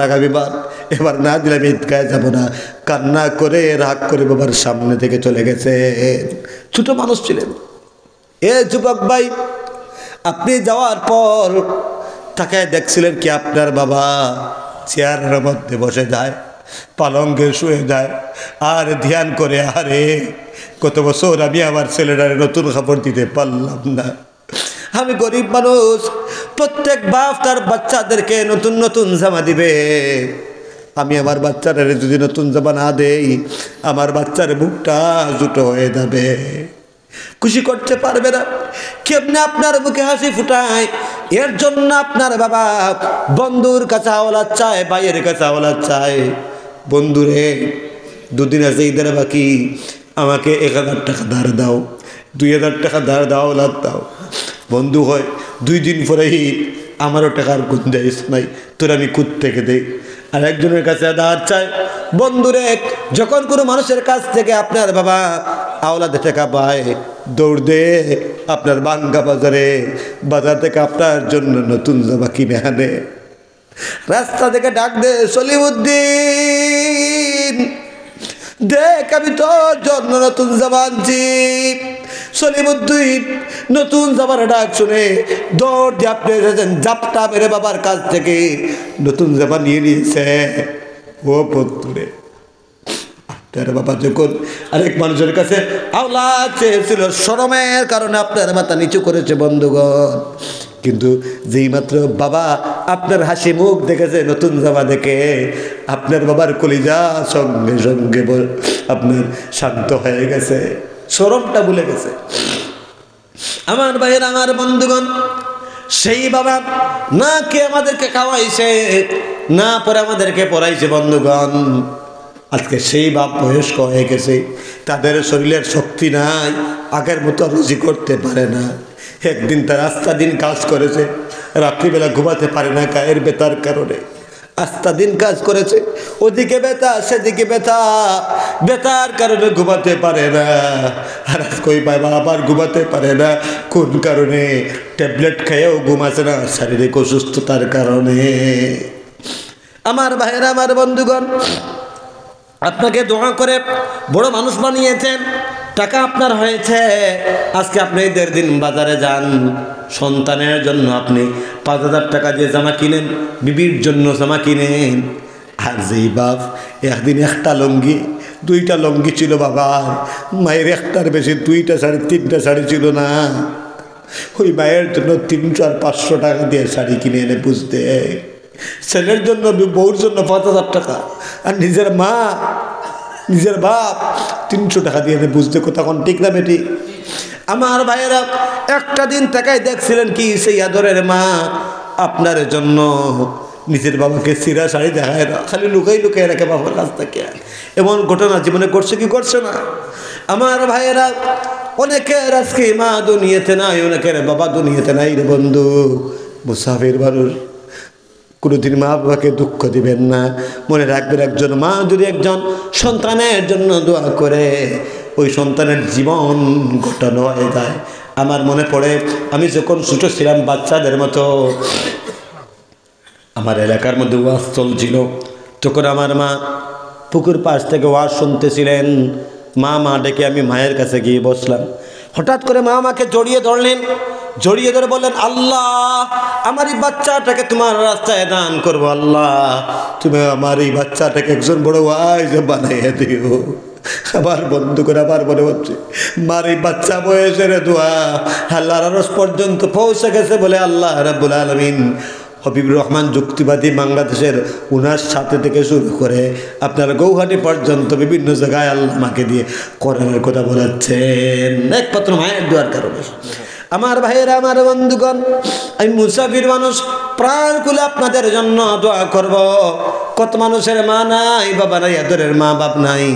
এবার না দিলে আমি ঈদগাহে যাব না। কান্না করে রাগ করে বাবার সামনে থেকে চলে গেছে। ছোট মানুষ ছিলেন। এ যুবক ভাই, আপনি যাওয়ার পর তাকায় দেখছিলেন কি আপনার বাবা চেয়ারের মধ্যে বসে যায়, পালঙ্কে শুয়ে যায়, আর ধ্যান করে, আরে কত বছর আমি আমার ছেলেটারে নতুন কাপড় দিতে পারলাম না। আমি গরিব মানুষ, প্রত্যেক বাপ তার বাচ্চাদেরকে নতুন নতুন জামা দিবে। আমি আমার বাচ্চারা যদি নতুন জামা না দেই, আমার বাচ্চার মুখটা জুটো হয়ে যাবে, খুশি করতে পারবে না। কেমনে আপনার মুখে হাসি ফুটায়? এর জন্য আপনার বাবা বন্ধুর কাছে আওলাদ চায়, ভাইয়ের কাছে আওলাদ চায়। বন্ধুরে, 2 দিন আছে ঈদের বাকি, আমাকে 1000 টাকা ধার দাও, 2000 টাকা ধার দাও, আওলাদ দাও। বন্ধু হয় 2 দিন পরেই, আমারও টাকার গুঞ্জাইশ নাই, তোর আমি কুত থেকে দেই। আর একজনের কাছে ধার চায়। বন্ধুরে, যখন কোনো মানুষের কাছ থেকে আপনার বাবা আওলাদে টাকা পায়, দৌড় দে আপনার বাঙ্গা বাজার থেকে আপনার জন্য নতুন জামা কিনে আনে। রাস্তা থেকে ডাক দে, সলিমুদ্দিন দেখ আমি তোর জন্য নতুন জামা আনছি। সলিমুদ্দিন নতুন জামার ডাক শুনে দৌড় দিয়ে আপনি এসেছেন, জাপটা মেরে বাবার কাছ থেকে নতুন জামা নিয়ে নিয়েছে। ও বন্ধুরে, আপনার বাবা যখন আরেক মানুষের কাছে আওলা চেয়েছিল, শরমের কারণে আপনার মাথা নিচু করেছে বন্ধুগণ, কিন্তু যেই মাত্র বাবা আপনার হাসি মুখ দেখেছে নতুন জামা দেখে, আপনার বাবার কলিজা সঙ্গে সঙ্গে আপনার শান্ত হয়ে গেছে, শরমটা ভুলে গেছে। আমার ভাইয়ের, আমার বন্ধুগণ, সেই বাবা না কে আমাদেরকে খাওয়াইছে, না পরে আমাদেরকে পড়াইছে বন্ধুগণ। আজকে সেই বাপ বয়স্ক হয়ে গেছে, তাদের শরীরের শক্তি নাই, আগের মতো রুজি করতে পারে না। একদিন তার আস্তা দিন কাজ করেছে, রাত্রিবেলা ঘুমাতে পারে না গায়ের ব্যথার কারণে। আস্তা দিন কাজ করেছে, ওদিকে ব্যথা সেদিকে ব্যথা, ব্যথার কারণে ঘুমাতে পারে না। আর কই বাবা আবার ঘুমাতে পারে না, কোন কারণে? ট্যাবলেট খেয়েও ঘুমাচ্ছে না, শারীরিক অসুস্থতার কারণে। আমার ভাইয়েরা, আমার বন্ধুগণ, আপনাকে দোয়া করে বড় মানুষ বানিয়েছেন, টাকা আপনার হয়েছে। আজকে আপনি 1.5 দিন বাজারে যান, সন্তানের জন্য আপনি 5,000 টাকা দিয়ে জামা কিনেন, বিবির জন্য জামা কিনেন। আর যেই বাপ একদিন একটা লুঙ্গি 2টা লুঙ্গি ছিল বাবার, মায়ের একটার বেশি 2টা শাড়ি 3টা শাড়ি ছিল না, ওই মায়ের জন্য 300 আর 500 টাকা দিয়ে শাড়ি কিনে এনে বুঝতে, ছেলের জন্য বউর জন্য 5,000 টাকা, আর নিজের মা নিজের বাপ 300 টাকা দিয়ে এনে বুঝতে, কথা কোন ঠিক না বেটি? আমার ভাইয়েরা, একটা দিন তাকাই দেখছিলেন কি সেই আদরের মা আপনার জন্য নিজের বাবাকে সিরা শাড়ি দেখায় না, খালি লুকাই লুকাই রাখে বাবার কাছ থেকে। এমন ঘটনা জীবনে করছে কি করছে না? আমার ভাইয়েরা, অনেকের আজকে মা দুনিয়াতে নাই, অনেকের বাবা দুনিয়াতে নাই রে বন্ধু। মুসাফির মানুষ, কোনোদিন মা বাবাকে দুঃখ দিবেন না। মনে রাখবেন, একজন মা যদি একজন সন্তানের জন্য দোয়া করে, ওই সন্তানের জীবন ঘটানো হয়ে যায়। আমার মনে পড়ে, আমি যখন ছোটো ছিলাম বাচ্চাদের মতো, আমার এলাকার মধ্যে ওয়াজ চলছিল, তখন আমার মা পুকুর পাশ থেকে ওয়াজ শুনতেছিলেন। মা ডেকে আমি মায়ের কাছে গিয়ে বসলাম। হঠাৎ করে মা আমাকে জড়িয়ে ধরলেন, জড়িয়ে ধরে বললেন, আল্লাহ আমার এই বাচ্চাটাকে তোমার রাস্তায় দান করবো, আল্লাহ তুমি আমার এই বাচ্চাটাকে একজন বড় ওয়াইজ বানাইয়া দিও। আবার বন্ধু করে আবার মনে হচ্ছে মার এই বাচ্চা বয়সের দোয়া আল্লাহর আরশ পর্যন্ত পৌঁছে গেছে বলে আল্লাহ রাব্বুল আলামিন হবিবুর রহমান যুক্তিবাদী বাংলাদেশের উনার সাথে থেকে শুরু করে আপনার গৌহাটি পর্যন্ত বিভিন্ন জায়গায় আল্লাহ আমাকে দিয়ে কোরআনের কথা বলাচ্ছেন একমাত্র মায়ের দোয়ার কারণে। আমার ভাইয়েরা, আমার বন্ধুগণ, আমি মুসাফির মানুষ, প্রাণ খুলে আপনাদের জন্য দোয়া করব। কত মানুষের মা নাই, বাবা নাই, আদরের মা বাপ নাই,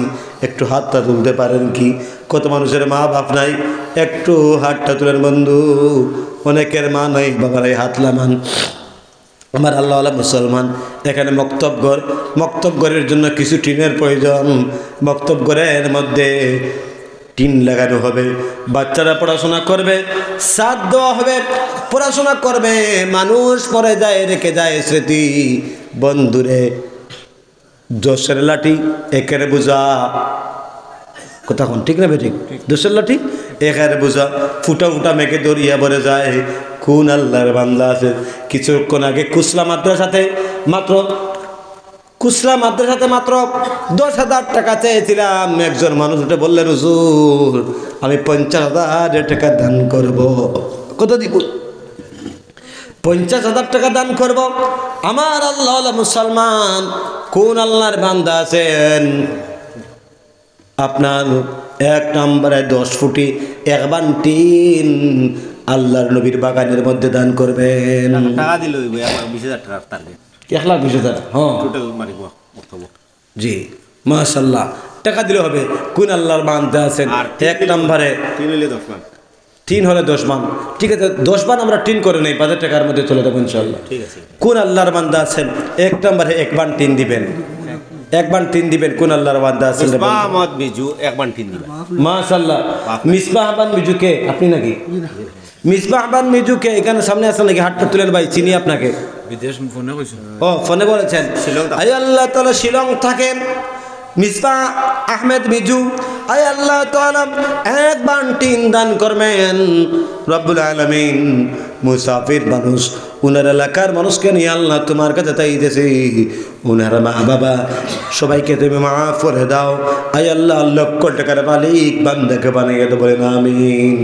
একটু হাতটা তুলতে পারেন কি? কত মানুষের মা বাপ নাই, একটু হাতটা তুলেন বন্ধু। অনেকের মা নাই, বাবা নাই, হাত লামান। আমার আল্লাহ মুসলমান, এখানে মক্তব ঘরের জন্য কিছু টিনের প্রয়োজন। মক্তব ঘরের মধ্যে টিন লাগানো হবে, বাচ্চারা পড়াশোনা করবে, সাথ দেওয়া হবে, পড়াশোনা করবে। মানুষ পরে যায়, রেখে যায় স্মৃতি। বন্ধুরে, 10-এর লাঠি 1-এর বোঝা, কথা কোন ঠিক না বেঠিক? 10-এর লাঠি 1-এর বোঝা, ফুটা ফুটা মেঘে দরিয়া ভরে যায়। কোন আল্লাহর বান্দা আছে, কিছুক্ষণ আগে কুসলা মাদ্রাসাতে মাত্র 10,000 টাকা চেয়েছিলাম। একজন মানুষ উঠে বললেন, হুজুর আমি 50,000 টাকা দান করব। কত দিব? 50,000 টাকা দান করব। আমার আল্লাহ মুসলমান, কোন আল্লাহর বান্দা আছেন আপনার 1 নম্বরে 10 ফুটি 1 বান্টিন আল্লাহর নবীর বাগানের মধ্যে দান করবেন? টাকা দিল 20,000 টাকা টার্গেট, 1,20,000। হ্যাঁ, টোটাল মারিব জি, মাশাআল্লাহ, টাকা দিলে হবে। কোন আল্লাহর বান্দা আছেন 1 নম্বরে 3 হলে 10 মান, 3 হলে 10 মান, ঠিক আছে 10 মান আমরা 3 করে নেই, 5,000 টাকার মধ্যে চলে যাবো ইনশাআল্লাহ। ঠিক আছে। কোন আল্লাহর বান্দা আছেন 1 নম্বরে 1 বান 3 দিবেন? এক বান্টিন দিবেন কোন আল্লাহর বান্দা আছেন মিসবাহ আহমদ মিজু 1 বান্টিন দিবা মাশাআল্লাহ মিসবাহ আহমদ মিজুকে আপনি নাকি মিসবাহ আহমদ মিজুকে এখানে সামনে আছেন নাকি হাতটা তুলেন ভাই চিনি আপনাকে বিদেশ ফোনে কইছো ও ফোনে বলেছেন শিলং থাকে। আয় আল্লাহ তাআলা শিলং থাকেন মিসবাহ আহমেদ মিজু আয় আল্লাহ তাআলা এক বান্টিন দান করবেন রব্বুল আলামিন মুসাফির মানুষ উনার এলাকার মানুষকে নিয়ে আল্লাহ তোমার কাছে চাইতেছি উনার মা বাবা সবাইকে তুমি মাফ করে দাও আয় আল্লাহ লক্ষ টাকার মালিক বান্দাকে বানিয়ে দেবো বলেন আমিন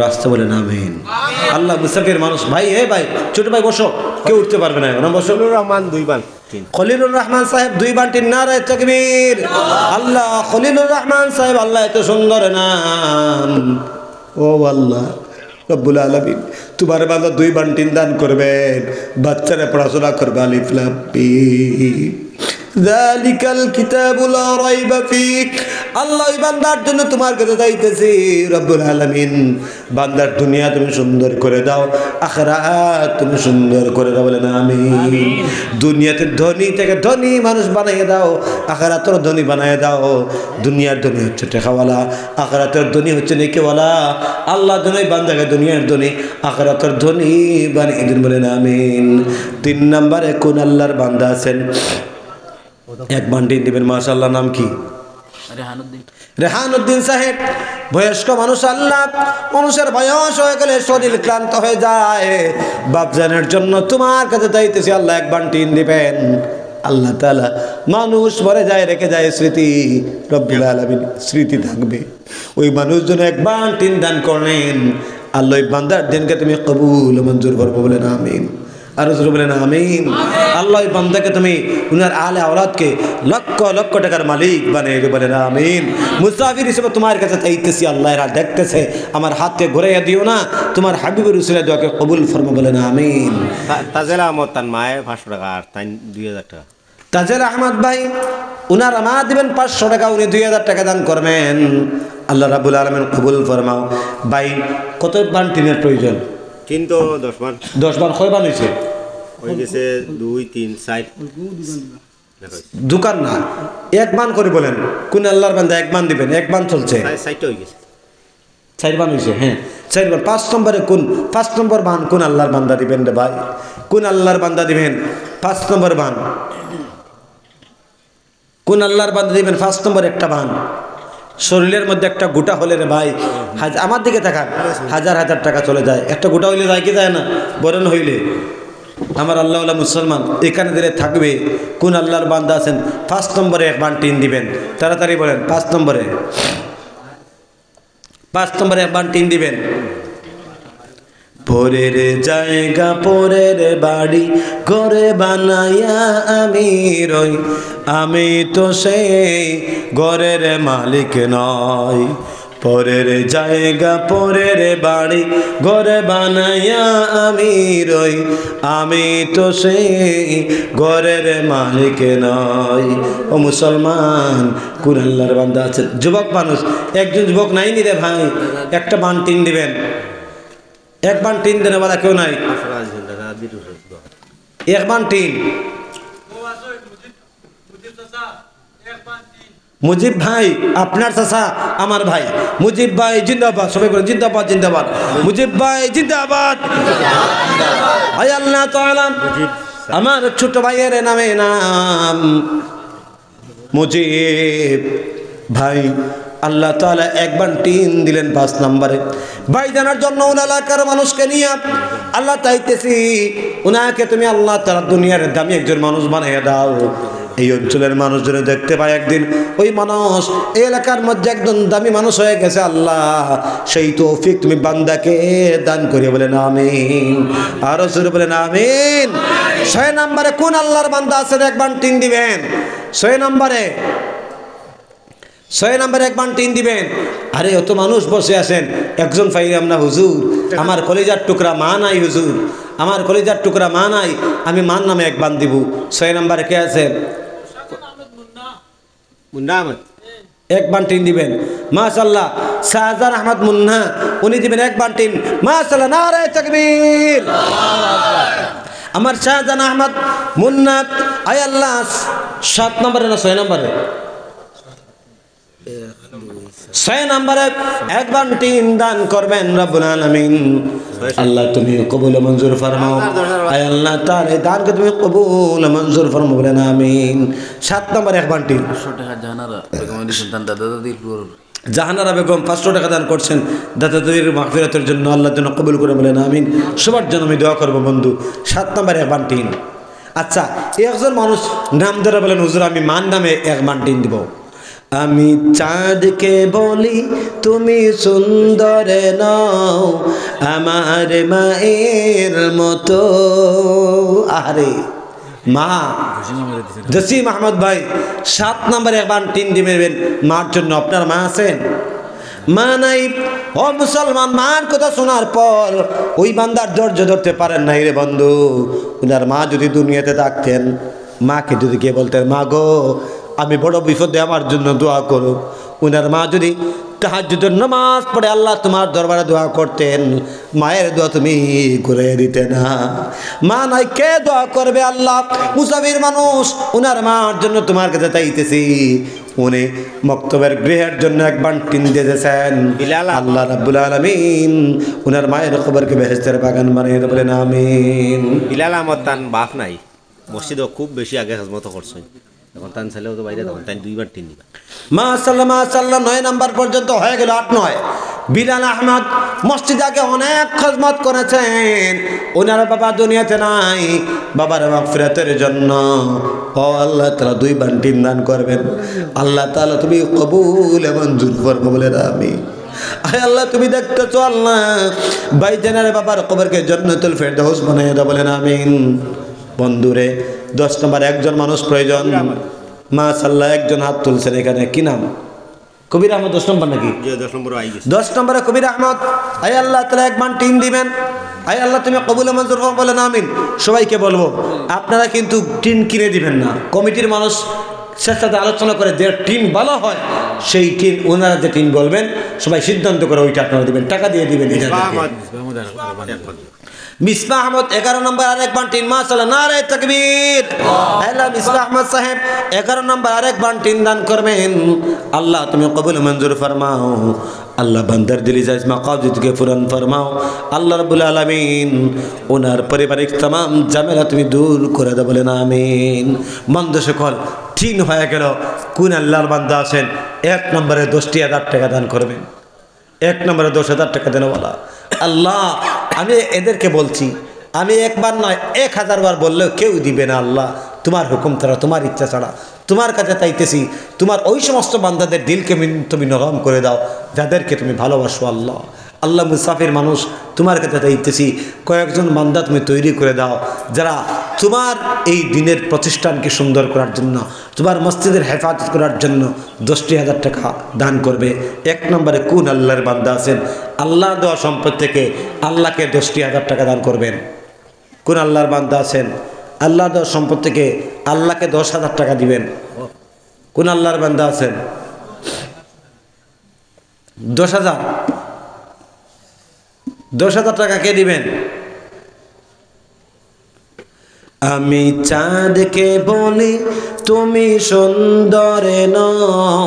রাস্তা বলেন আমিন আল্লাহ মুসাফির মানুষ ভাই হে ভাই ছোট ভাই বসো কেউ উঠতে পারবে না এখন বসো খলিলুর রহমান 2 বান্টিন খলিলুর রহমান সাহেব 2 বান্টির নারায়ে তাকবীর আল্লাহ খলিলুর রহমান সাহেব আল্লাহ এত সুন্দর নাম ও আল্লাহ রব্বুল আলামিন তোমার বান্দা 2 বান্টিন দান করবেন বাচ্চারা পড়াশোনা করবে আলিফ লাম মিম যালিকাল কিতাবু লা রাইবা ফিহি আল্লাহ এই বান্দার জন্য তোমার কাছে চাইতেছি রব্বুল আলামিন বান্দার দুনিয়া তুমি সুন্দর করে দাও আখিরাত তুমি সুন্দর করে দাও বলেন আমিন দুনিয়াতে ধনী থেকে ধনী মানুষ বানিয়ে দাও আখিরাতের ধনী বানিয়ে দাও দুনিয়ার ধনী হচ্ছে টাকাওয়ালা আখিরাতের ধনী হচ্ছে নেকিওয়ালা আল্লাহ ধনী বান্দাকে দুনিয়ার ধনী আখিরাতের ধনী বানিয়ে দিন বলেন আমিন 3 নম্বরে কোন আল্লাহর বান্দা আছেন এক বান্টিন দিবেন মাশাআল্লাহ নাম কি রেহানুদ্দিন রেহানুদ্দিন সাহেব বয়স্ক মানুষ আল্লাহ মানুষের বয়স হয়ে গেলে শরীর ক্লান্ত হয়ে যায় বাপজানের জন্য তোমার কাছে চাইতেছি আল্লাহ এক বান্টিন দিবেন আল্লাহ তাআলা মানুষ মরে যায় রেখে যায় স্মৃতি রব্বুল আলামিন স্মৃতি থাকবে ওই মানুষজন এক বান্টিন দান করেন আল্লাহ ওই বান্দার দিনকে তুমি কবুল মঞ্জুর করবো বলেন আমিন আর রাসূল বলেন আমিন আল্লাহ এই বান্দাকে তুমি উনার আলে আওলাদকে লক্ষ লক্ষ টাকার মালিক বানিয়ে দিও বলেন আমিন মুসাফির হিসেবে তোমার কাছে চাইতেছি আল্লাহ এরা দেখতেছে আমার হাতকে ঘুরাইয়া দিও না তোমার হাবিবুর রাসূলের দোয়াকে কবুল ফরমা বলেন আমিন তাজেল আহমদ তার মায়ে 500 টাকা আর তাই 2000 টাকা তাজেল আহমদ ভাই উনার আমা দিবেন 500 টাকা উনি 2000 টাকা দান করবেন আল্লাহ রাব্বুল আলামিন কবুল ফরমাও ভাই কত বান্টিনের প্রয়োজন 3 তো 10 বার 10 বার কয় বান হইছে হয়ে গেছে 2 3 4 দোকান না এক বান করে বলেন কোন আল্লাহর বান্দা এক বান দিবেন এক বান চলছে 4টা হয়ে গেছে 4 বান হইছে হ্যাঁ 4 বান 5 নম্বরে কোন 5 নম্বর বান কোন আল্লাহর বান্দা দিবেন রে ভাই কোন আল্লাহর বান্দা দিবেন 5 নম্বর বান কোন আল্লাহর বান্দা দিবেন 5 নম্বর একটা বান শরীরের মধ্যে একটা গোটা হলে রে ভাই আমার দিকে তাকান হাজার হাজার টাকা চলে যায় একটা গোটা হইলে যায় কি যায় না বরণ হইলে আমার আল্লাহওয়ালা মুসলমান এখানে দিলে থাকবে কোন আল্লাহর বান্দা আছেন 5 নম্বরে এক বান্টিন দিবেন তাড়াতাড়ি বলেন 5 নম্বরে 5 নম্বরে এক বান্টিন দিবেন পরের জায়গা পরের বাড়ি করে বানাইয়া আমি রই আমি তো সেই ঘরের মালিক নয় পরের জায়গা পরের বাড়ি ঘরে বানাইয়া আমি রই আমি তো সেই ঘরের মালিক নয় ও মুসলমান কোন আল্লাহর বান্দা আছে যুবক মানুষ একজন যুবক নাই নি রে ভাই একটা বান্টিন দিবেন এক বান্টিন দেনে वाला কেউ নাই এক বান্টিন মুজিব ভাই আপনার চাচা আমার ভাই মুজিব ভাই জিন্দাবাদ সবাই বলেন জিন্দাবাদ জিন্দাবাদ মুজিব ভাই জিন্দাবাদ আয় আল্লাহ তাআলা আমার ছোট ভাইয়ের নামে নাম মুজিব ভাই আল্লাহ তাআলা এক বান্টিন দিলেন 5 নম্বরে ভাই জানার জন্য ওই এলাকার মানুষকে নিয়ে আল্লাহ চাইতেছি উনাকে তুমি আল্লাহ তাআলা দুনিয়ার দামি একজন মানুষ বানিয়ে দাও এই অঞ্চলের মানুষজন দেখতে পায় একদিন ওই মানুষ এই এলাকার মধ্যে একজন দামি মানুষ হয়ে গেছে আল্লাহ সেই তৌফিক তুমি বান্দাকে দান করিয়ে বলেন আমিন আর রাসূল বলেন আমিন 6 নম্বরে কোন আল্লাহর বান্দা আছেন এক বান্টিন দিবেন 6 নম্বরে 6 নম্বরে এক বান্টিন দিবেন আরে অত মানুষ বসে আছেন একজন পাইলাম না হুজুর আমার কলিজার টুকরা মা নাই হুজুর আমার কলিজার টুকরা মা নাই আমি মান নামে এক বান দিব 6 নম্বরে কে আছেন মুন্না আহমদ এক বান্টিন দিবেন মাশাআল্লাহ শাহজাহান আহমদ মুন্না উনি দিবেন এক বান্টিন মাশাআল্লাহ নারায়ে তাকবীর আমার শাহজাহান আহমদ মুন্না আয় আল্লাহ 7 নম্বরে না 6 নম্বরে? 6 নম্বরে একবার 3 দান করবেন রব্বুল আলামিন। আল্লাহ তুমি কবুল মঞ্জুর ফরমাও, আয় আল্লাহ তার এই দানকে তুমি কবুল মঞ্জুর ফরমাও বলেন আমিন। 7 নম্বরে একবার 3 500 টাকা জানারা বেগমের সন্তান দাদা দাদির পুর জাহানারা বেগম 500 টাকা দান করছেন দাদা দাদির মাগফিরাতের জন্য, আল্লাহর জন্য কবুল করে বলেন আমিন। সবার জন্য আমি দোয়া করবো বন্ধু। 7 নম্বরে একবার 3। আচ্ছা, একজন মানুষ নাম ধরে বলেন হুজুর আমি মান নামে 1 মান 3 দিব। আমি চাঁদকে বলি তুমি সুন্দর নও আমার মায়ের মতো। আরে মা জসিম আহমদ ভাই 7 নম্বরে একবার 3 দিবেন মার জন্য। আপনার মা আছেন? মা নাই? ও মুসলমান, মার কথা শোনার পর ওই বান্দার ধৈর্য ধরতে পারেন নাই রে বন্ধু। উনার মা যদি দুনিয়াতে থাকতেন, মাকে যদি কে বলতেন মা গো আমি বড় বিপদে, আমার জন্য দোয়া করো, উনার মা যদি তাহাজ্জুদের নামাজ পড়ে আল্লাহ তোমার দরবারে দোয়া করতেন, মায়ের দোয়া তুমি করে দিতে না। মা নাই, কে দোয়া করবে? আল্লাহ মুসাফির মানুষ, উনার মার জন্য তোমার কাছে চাইতেছি। উনি মক্তবের গৃহের জন্য 1 বার 3 দিয়েছেন। আল্লাহ রাব্বুল আলামিন উনার মায়ের কবরকে বেহেশতের বাগান বানিয়ে দেবেন বলেন আমিন। বিলাল আহমদ তান বাপ নাই, মসজিদও খুব বেশি আগে খাজমতো করছে, এখন তান ছেলেও তো বাইরে, তখন তাই 2 বার 3 দিবা। মাশাআল্লাহ 9 নাম্বার পর্যন্ত হয়ে গেল, 8 9। বিলাল আহমদ মসজিদে আগে অনেক খেদমত করেছেন, ওনার বাবা দুনিয়াতে নাই, বাবার মাগফিরাতের জন্য ও আল্লাহ তাআলা 2 বার 3 দান করবেন। আল্লাহ তাআলা তুমি কবুল মঞ্জুর ফরমাও বলেন আমিন। আয় আল্লাহ তুমি দেখতেছো আল্লাহ ভাইজানের বাবার কবরকে জান্নাতুল ফেরদাউস বানাইয়া দাও বলেন আমিন। বন্ধুরে 10 নম্বর একজন মানুষ প্রয়োজন। মাশাআল্লাহ একজন হাত তুলছেন এখানে, কি নাম? কবির আহমদ 10 নম্বর নাকি? 10 নম্বর আই গেছে। 10 নম্বরে কবির আহমদ। আয় আল্লাহ তাআলা 1 বার 3 দিবেন। আয় আল্লাহ তুমি কবুল মঞ্জুর ফরমাও বলেন আমিন। সবাইকে বলবো আপনারা কিন্তু টিন কিনে দিবেন না, কমিটির মানুষ সাথে আলোচনা করে যে টিন ভালো হয় সেই টিন, ওনারা যে টিন বলবেন সবাই সিদ্ধান্ত করে ওইটা আপনারা দিবেন, টাকা দিয়ে দিবেন। মিসবাহ আহমদ 11 নম্বর আরেক বার 3। মাশাআল্লাহ নারে তাকবীর। আল্লাহ মিসবাহ আহমদ সাহেব 11 নম্বর আরেক বার 3 দান করবেন। আল্লাহ তুমি কবুল মঞ্জুর ফরমাও, আল্লাহ বান্দার দিলি জায়েজ মাকাসিদকে পূরণ ফরমাও। আল্লাহ রাব্বুল আলামিন ওনার পারিবারিক तमाम ঝামেলা তুমি দূর করে দাও বলেন আমিন। বন্ধু সকল 3 হয়ে গেল। কোন আল্লাহর বান্দা আছেন 1 নম্বরে 10,000 টাকা দান করবেন? 1 নম্বরে 10,000 টাকা দেনওয়ালা আল্লাহ, আমি এদেরকে বলছি, আমি 1 বার নয় 1000 বার বললেও কেউ দিবে না আল্লাহ, তোমার হুকুম ছাড়া, তোমার ইচ্ছা ছাড়া। তোমার কাছে চাইতেছি তোমার ওই সমস্ত বান্দাদের দিলকে তুমি নরম করে দাও যাদেরকে তুমি ভালোবাসো আল্লাহ। আল্লাহ মুসাফির মানুষ তোমার কাছে চাইতেছি কয়েকজন বান্দা তুমি তৈরি করে দাও যারা তোমার এই দিনের প্রতিষ্ঠানকে সুন্দর করার জন্য, তোমার মসজিদের হেফাজত করার জন্য 10,000 টাকা দান করবে। 1 নম্বরে কোন আল্লাহর বান্দা আছেন আল্লাহ দেওয়া সম্পদ থেকে আল্লাহকে 10,000 টাকা দান করবেন? কোন আল্লাহর বান্দা আছেন আল্লাহ দেওয়া সম্পদ থেকে আল্লাহকে 10,000 টাকা দিবেন? কোন আল্লাহর বান্দা আছেন? 10,000 টাকা কে দিবেন? আমি চাঁদকে বলি তুমি সুন্দর নও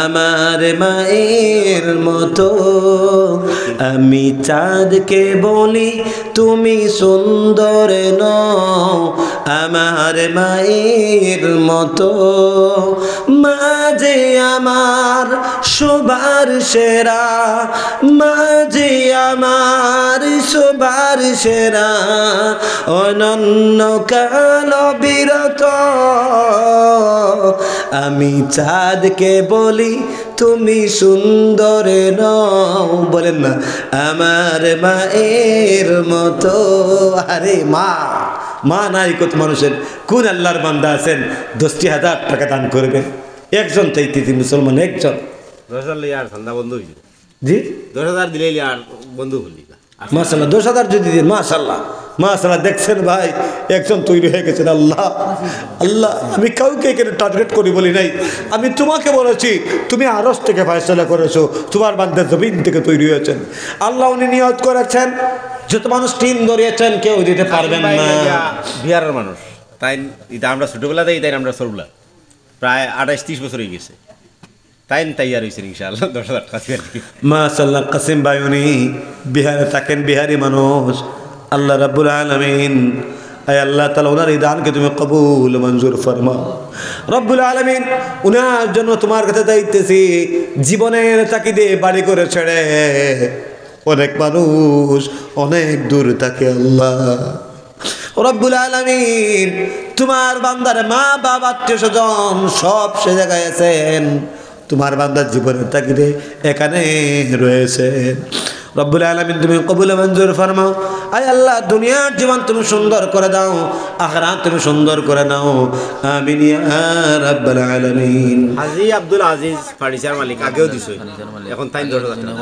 আমার মায়ের মতো। আমি চাঁদকে বলি তুমি সুন্দর নও আমার মায়ের মতো। মাঝে আমার সবার সেরা, মাঝে আমার সবার সেরা, অনন্য কালো বিরত। আমি চাঁদকে বলি তুমি সুন্দর নও, বলেন না আমার মায়ের মতো। আরে মা, মা নাই কত মানুষের। কোন আল্লাহর বান্দা আছেন 10,000 টাকা দান করবেন? একজন চাইতেছি মুসলমান, একজন। 10,000 আর ঠান্ডা বন্ধ হইল। জি 10,000 দিলে আর বন্ধ হলি। মাশাআল্লাহ 10,000 যদি দিন, মাশাআল্লাহ মাশাআল্লাহ। দেখছেন ভাই একজন তৈরি হয়ে গেছেন। আল্লাহ আল্লাহ, আমি কাউকে এখানে টার্গেট করি বলি নাই, আমি তোমাকে বলেছি তুমি আরশ থেকে ফয়সালা করেছো, তোমার বান্দা জমিন থেকে তৈরি হয়েছেন। আল্লাহ উনি নিয়ত করেছেন যত মানুষ টিন ধরিয়েছেন কেউ দিতে পারবেন না। বিহারের মানুষ তাই এটা আমরা ছোটবেলাতেই তাই আমরা সরবলা প্রায় 28-30 বছর হয়ে গেছে তাই তৈয়ার হয়েছে ইনশাআল্লাহ 10,000 টাকা দিয়ে। মাশাআল্লাহ কাসিম ভাই উনি বিহারে থাকেন, বিহারি মানুষ। আল্লাহ রাব্বুল আলামিন আয় আল্লাহ তাআলা ওনার এই দানকে তুমি কবুল মঞ্জুর ফরমাও রব্বুল আলামিন। উনার জন্য তোমার কাছে চাইতেছি জীবনের তাকিদে বাড়ি করে ছেড়ে অনেক মানুষ অনেক দূর থাকে আল্লাহ রব্বুল আলামিন। তোমার বান্দার মা বাবা আত্মীয় স্বজন সব সে জায়গায় আছেন, তোমার বান্দার জীবনের তাগিদে এখানে রয়েছে রব্বুল আলামিন। তুমি কবুল মঞ্জুর ফরমাও আয় আল্লাহ। দুনিয়ার জীবন তুমি সুন্দর করে দাও, আখিরাত তুমি সুন্দর করে নাও, আমিন ইয়া রাব্বাল আলামিন। হাজী আব্দুল আজিজ ফার্নিচার মালিক আগেও দিছে, এখন তাই 10,000 টাকা।